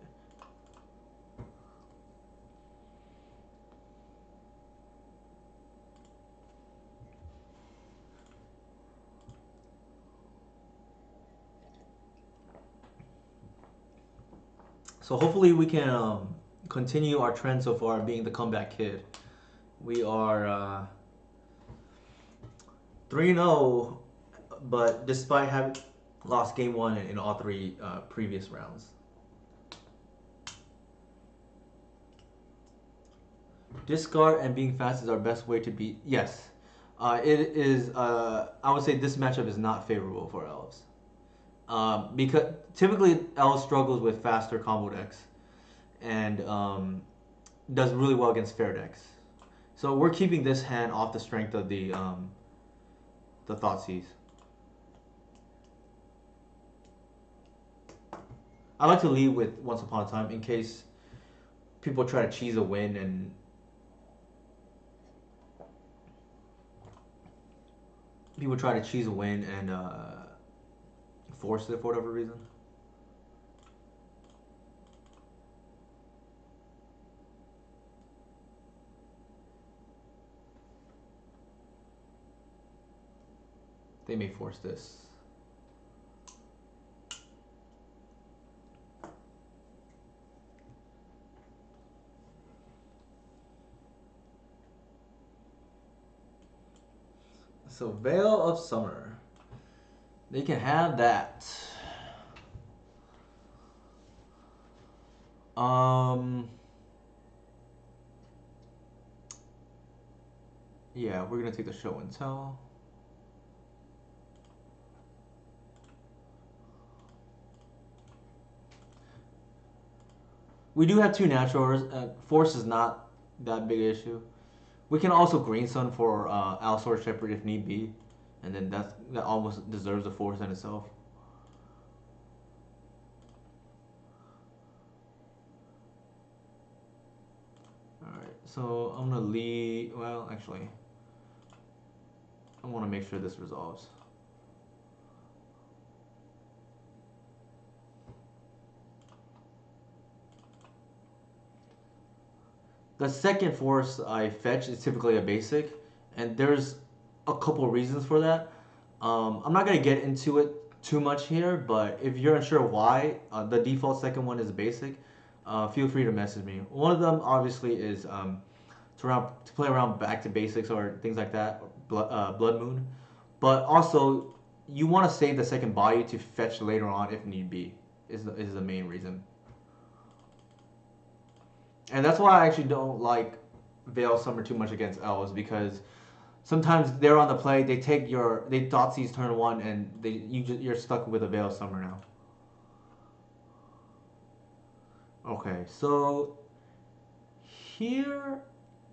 So hopefully we can continue our trend so far being the comeback kid. We are 3-0, but despite having lost game one in all 3 previous rounds. Discard and being fast is our best way to beat. Yes, it is. I would say this matchup is not favorable for elves. Because typically elves struggles with faster combo decks and does really well against fair decks. So we're keeping this hand off the strength of the Thoughtseize. I like to lead with Once Upon a Time in case people try to cheese a win and force it for whatever reason. They may force this. So Veil of Summer. They can have that. Um. Yeah, we're gonna take the show and tell. We do have two naturals. Force is not that big issue. We can also Green Sun for Allosaurus Shepherd if need be, and then that almost deserves a force in itself. All right, so I'm gonna lead. Well, actually, I want to make sure this resolves. The second force I fetch is typically a basic, and there's a couple reasons for that. I'm not gonna get into it too much here, but if you're unsure why the default second one is basic, feel free to message me. One of them obviously is to play around back to basics or things like that, Blood Moon, but also you want to save the second body to fetch later on if need be. Is the main reason. And that's why I actually don't like Veil Summer too much against elves because sometimes they're on the play, they Dotseize turn one, and you're stuck with a Veil Summer now. Okay, so here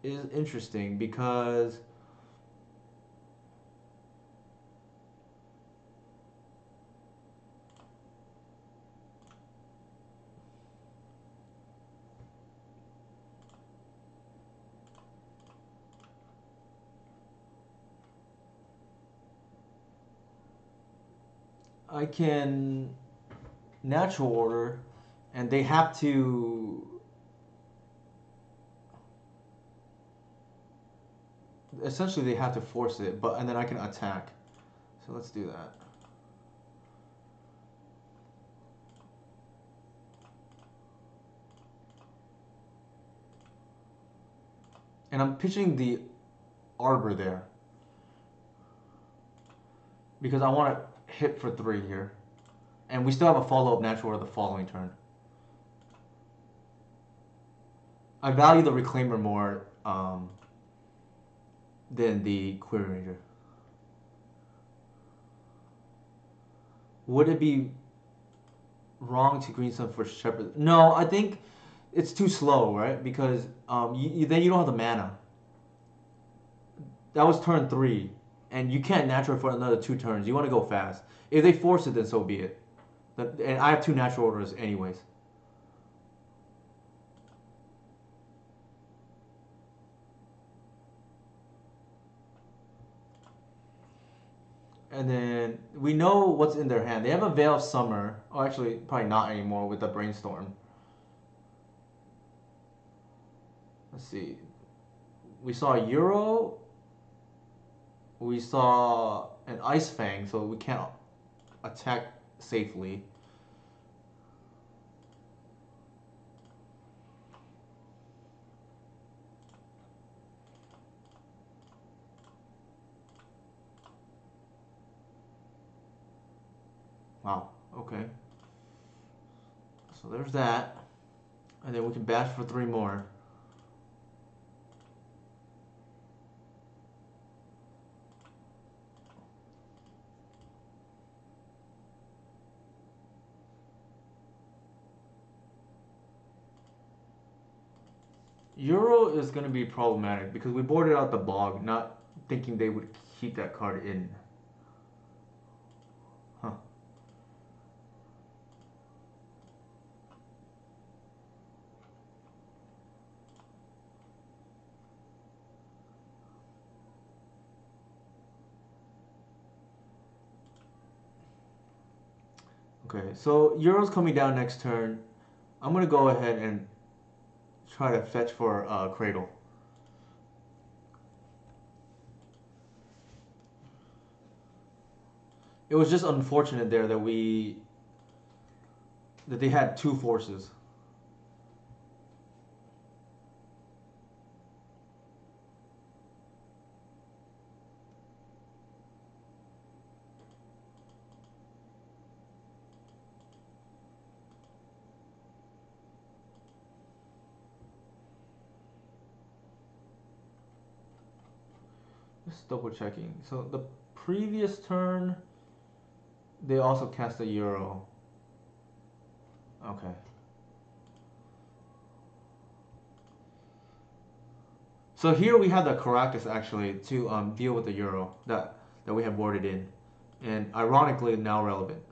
is interesting because I can natural order, and they have to essentially they have to force it, but and then I can attack. So let's do that. And I'm pitching the Arbor there because I want to hit for 3 here. And we still have a follow-up natural order the following turn. I value the Reclaimer more than the Query Ranger. Would it be wrong to green sun for Shepherd? No, I think it's too slow, right? Because then you don't have the mana. That was turn 3, and you can't natural for another 2 turns. You want to go fast. If they force it, then so be it. And I have 2 natural orders anyways. And then we know what's in their hand. They have a Veil of Summer. Oh, actually, probably not anymore with the Brainstorm. Let's see. We saw Euro. We saw an Ice Fang, so we can't attack safely. Wow. Okay. So there's that. And then we can bash for 3 more. Euro is going to be problematic because we boarded out the bog, not thinking they would keep that card in. Huh. Okay, so Euro's coming down next turn. I'm going to go ahead and try to fetch for Cradle. It was just unfortunate there that they had 2 forces. Just double checking. So the previous turn, they also cast a euro. Okay. So here we have the Caracas actually to deal with the euro that we have boarded in, and ironically now relevant.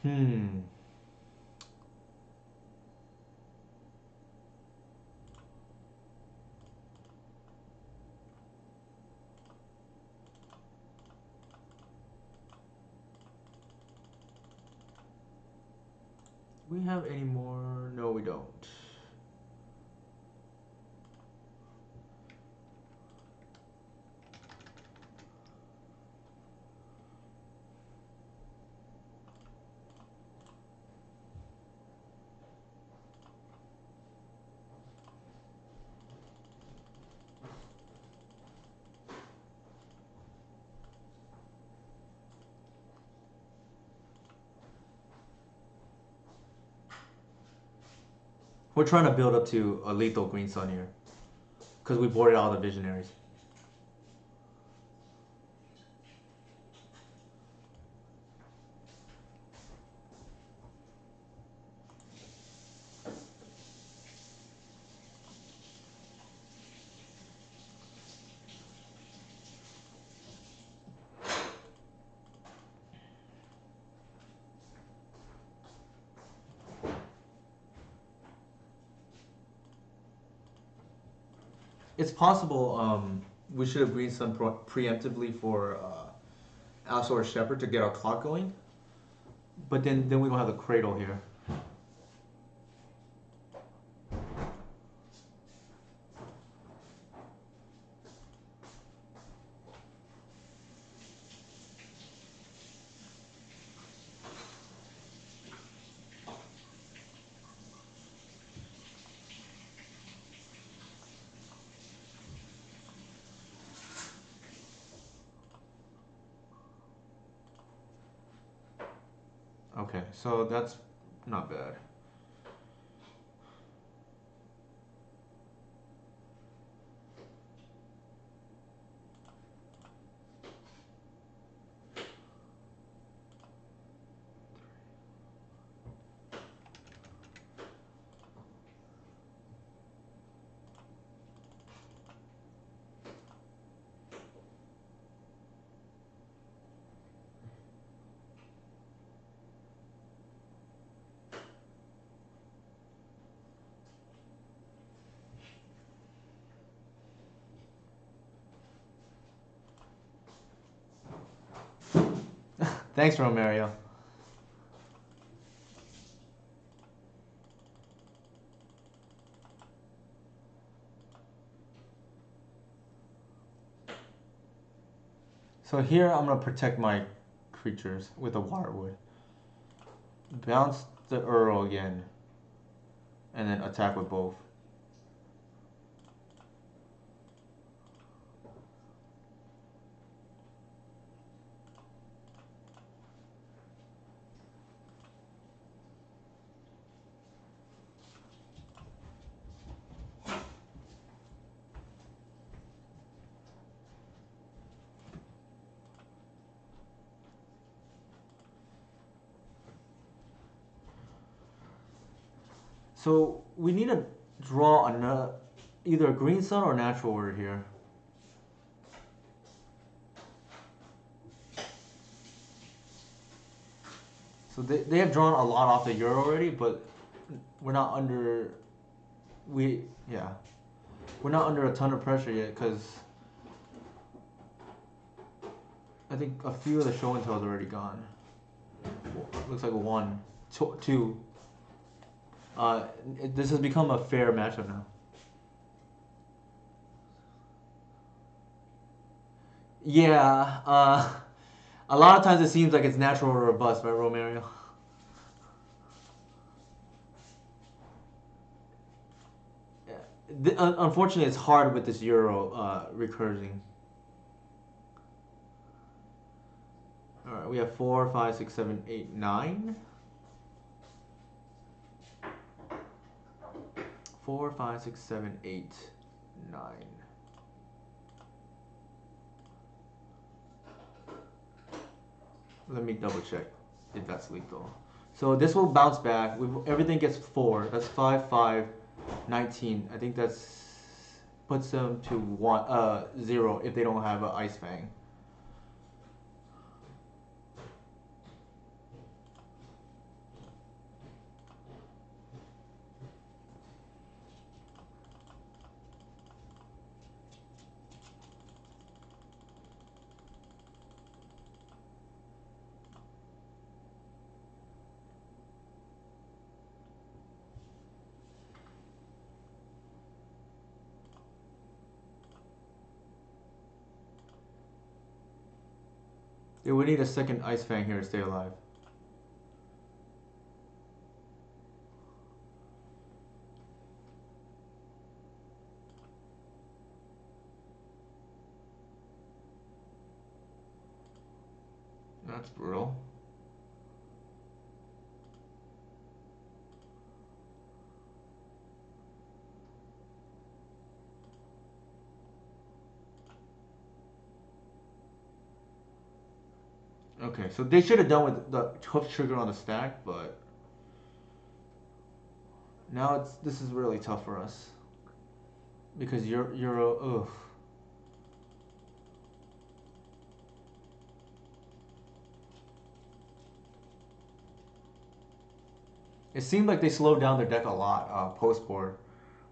Hmm. Do we have any more? No, we don't. We're trying to build up to a lethal green sun here, because we boarded all the visionaries. It's possible we should have green sun preemptively for Allosaurus Shepherd to get our clock going, but then we don't have the cradle here. Okay, so that's not bad. Thanks, Romario. So here I'm gonna protect my creatures with a Wirewood. Bounce the Earl again, and then attack with both. So we need to draw another, either a green sun or natural word here. So they have drawn a lot off the Euro already, but we're not under, yeah, we're not under a ton of pressure yet because I think a few of the show and tells are already gone. Looks like one, two. This has become a fair matchup now. Yeah, a lot of times it seems like it's natural or a bust, right, Romario? Unfortunately, it's hard with this Euro recursing. All right, we have 4, 5, 6, 7, 8, 9. 4, 5, 6, 7, 8, 9. Let me double check if that's lethal. So this will bounce back. Everything gets 4. That's 5, 5, 19. I think that's puts them to 0 if they don't have an Ice Fang. Yeah, we need a second Ice Fang here to stay alive. That's brutal. Okay, so they should have done with the hoof trigger on the stack, but now this is really tough for us because Euro. Ugh. It seemed like they slowed down their deck a lot post board.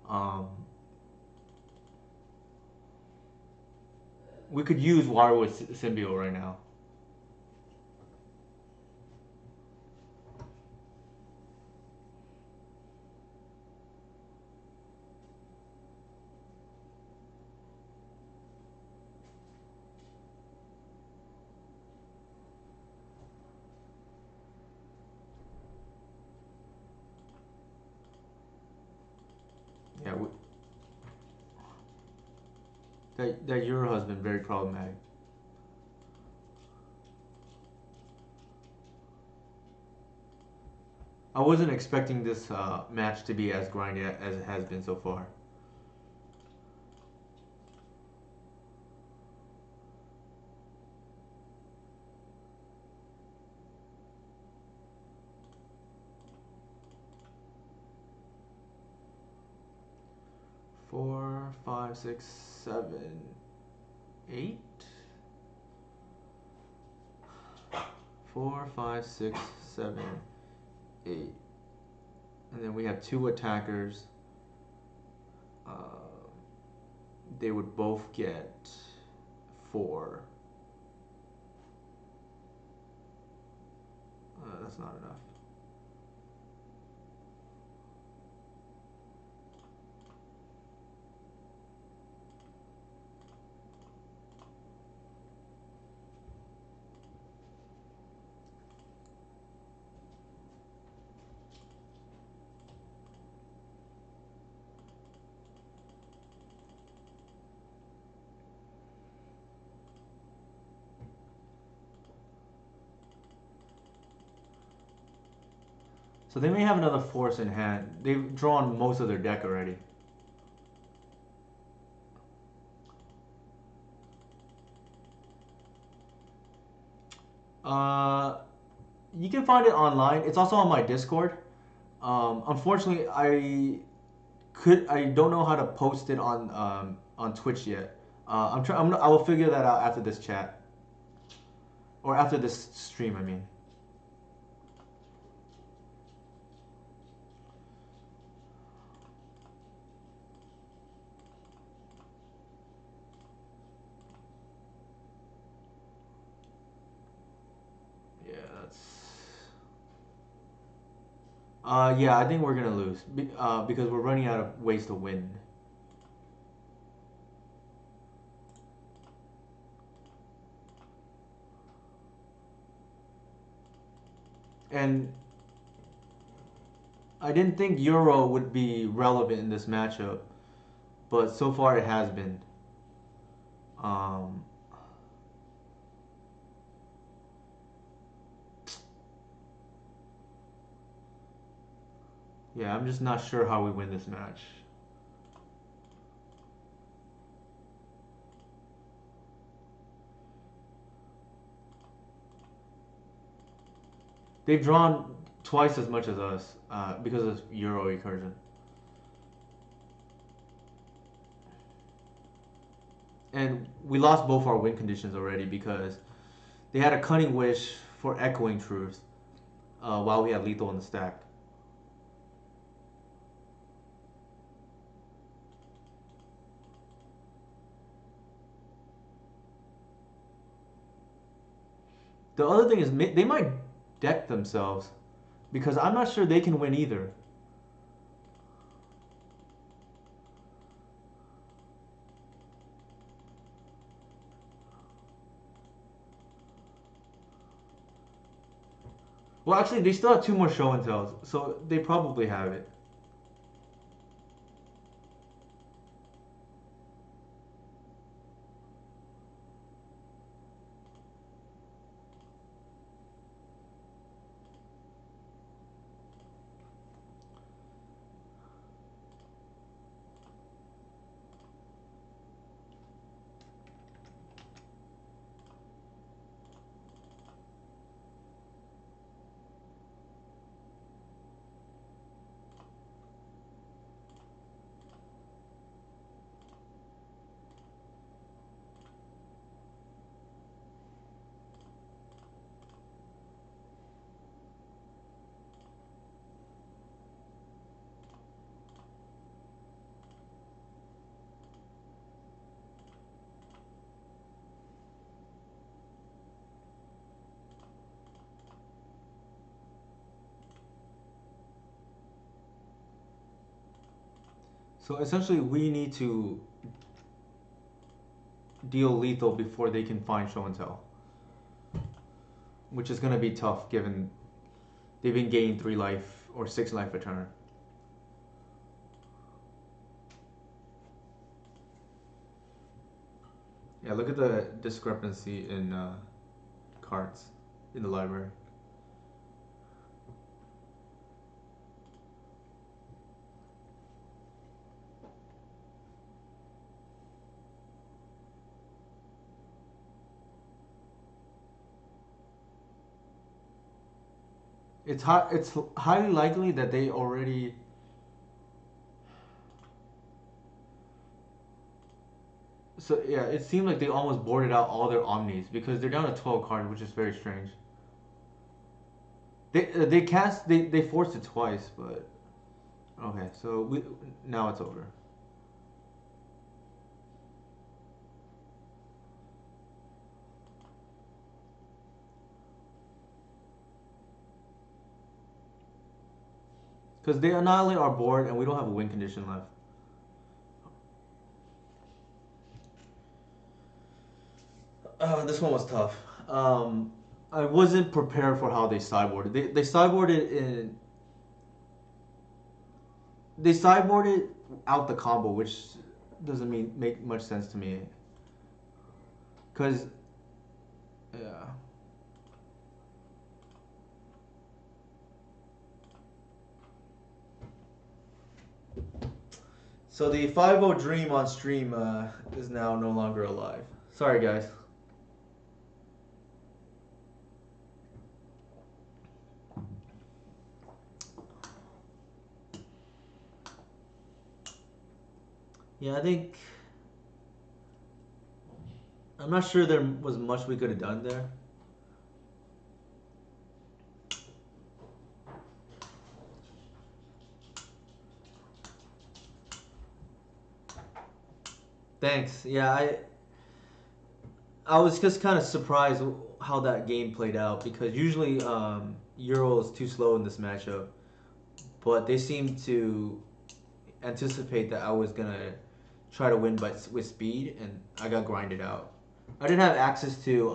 Um, we could use Wirewood Symbiote right now. Yeah, that Euro has been very problematic. I wasn't expecting this match to be as grindy as it has been so far. Four, five, six, seven, 8. 4, 5, 6, 7, 8. And then we have 2 attackers. They would both get 4. That's not enough. So they may have another force in hand. They've drawn most of their deck already. Uh, you can find it online. It's also on my Discord. Unfortunately, I don't know how to post it on Twitch yet. I will figure that out after this chat, or after this stream. I mean. Yeah, that's. Yeah, I think we're gonna lose because we're running out of ways to win. And I didn't think Euro would be relevant in this matchup. but so far it has been. Um, yeah, I'm just not sure how we win this match. They've drawn twice as much as us because of Euro recursion. And we lost both our win conditions already because they had a Cunning Wish for Echoing Truth while we had Lethal in the stack. The other thing is they might deck themselves because I'm not sure they can win either. Well, actually, they still have two more show and tells, so they probably have it. So essentially, we need to deal lethal before they can find show and tell, which is going to be tough given they've been gaining 3 life or 6 life a turn. Yeah, look at the discrepancy in cards in the library. It's highly likely that they already. So yeah, it seemed like they almost boarded out all their omnis because they're down to 12 cards, which is very strange. They cast they forced it twice, but okay, so we now it's over. Because they annihilate our board and we don't have a win condition left. This one was tough. I wasn't prepared for how they sideboarded. They sideboarded in. They sideboarded out the combo, which doesn't make much sense to me. Cause, yeah. So the 5-0 dream on stream is now no longer alive. Sorry, guys. Yeah, I think I'm not sure there was much we could have done there. Thanks. Yeah, I was just kind of surprised how that game played out because usually Euro is too slow in this matchup, but they seemed to anticipate that I was gonna try to win with speed, and I got grinded out. I didn't have access to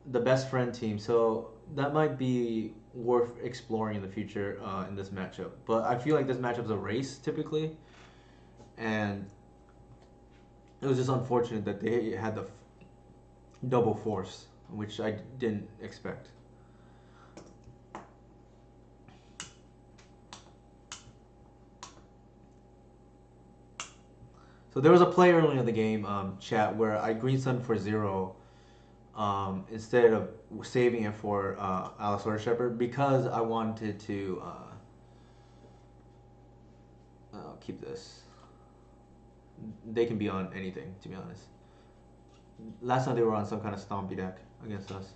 the best friend team, so that might be worth exploring in the future in this matchup. But I feel like this matchup's a race typically, and it was just unfortunate that they had the double force, which I didn't expect. So there was a play early in the game, chat, where I green sun for 0 instead of saving it for Allosaurus Shepherd because I wanted to keep this. They can be on anything, to be honest. Last time they were on some kind of stompy deck against us.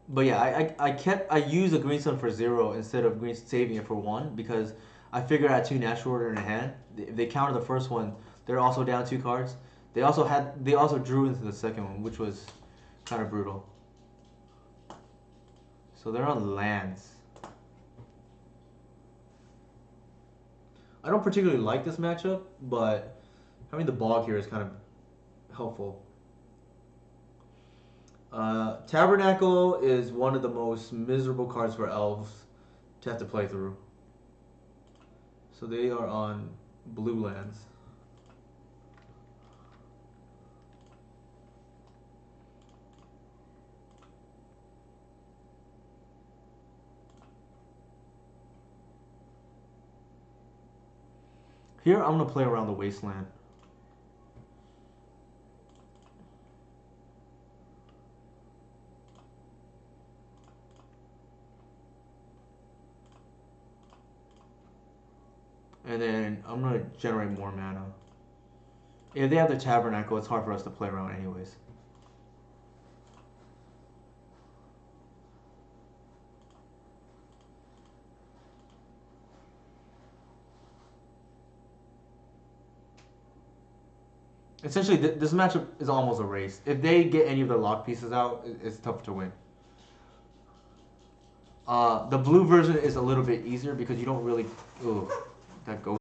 But yeah, I use a green sun for 0 instead of saving it for 1 because I figured I had 2 natural order in hand. If they counter the first one, they're also down 2 cards. They also drew into the second one, which was kind of brutal. So they're on lands. I don't particularly like this matchup, but having the bog here is kind of helpful. Tabernacle is one of the most miserable cards for elves to have to play through. So they are on blue lands. Here I'm going to play around the wasteland. And then I'm going to generate more mana. If they have the Tabernacle, it's hard for us to play around anyways. Essentially, this matchup is almost a race. If they get any of their lock pieces out, it's tough to win. The blue version is a little bit easier because you don't really... Ooh, that goes...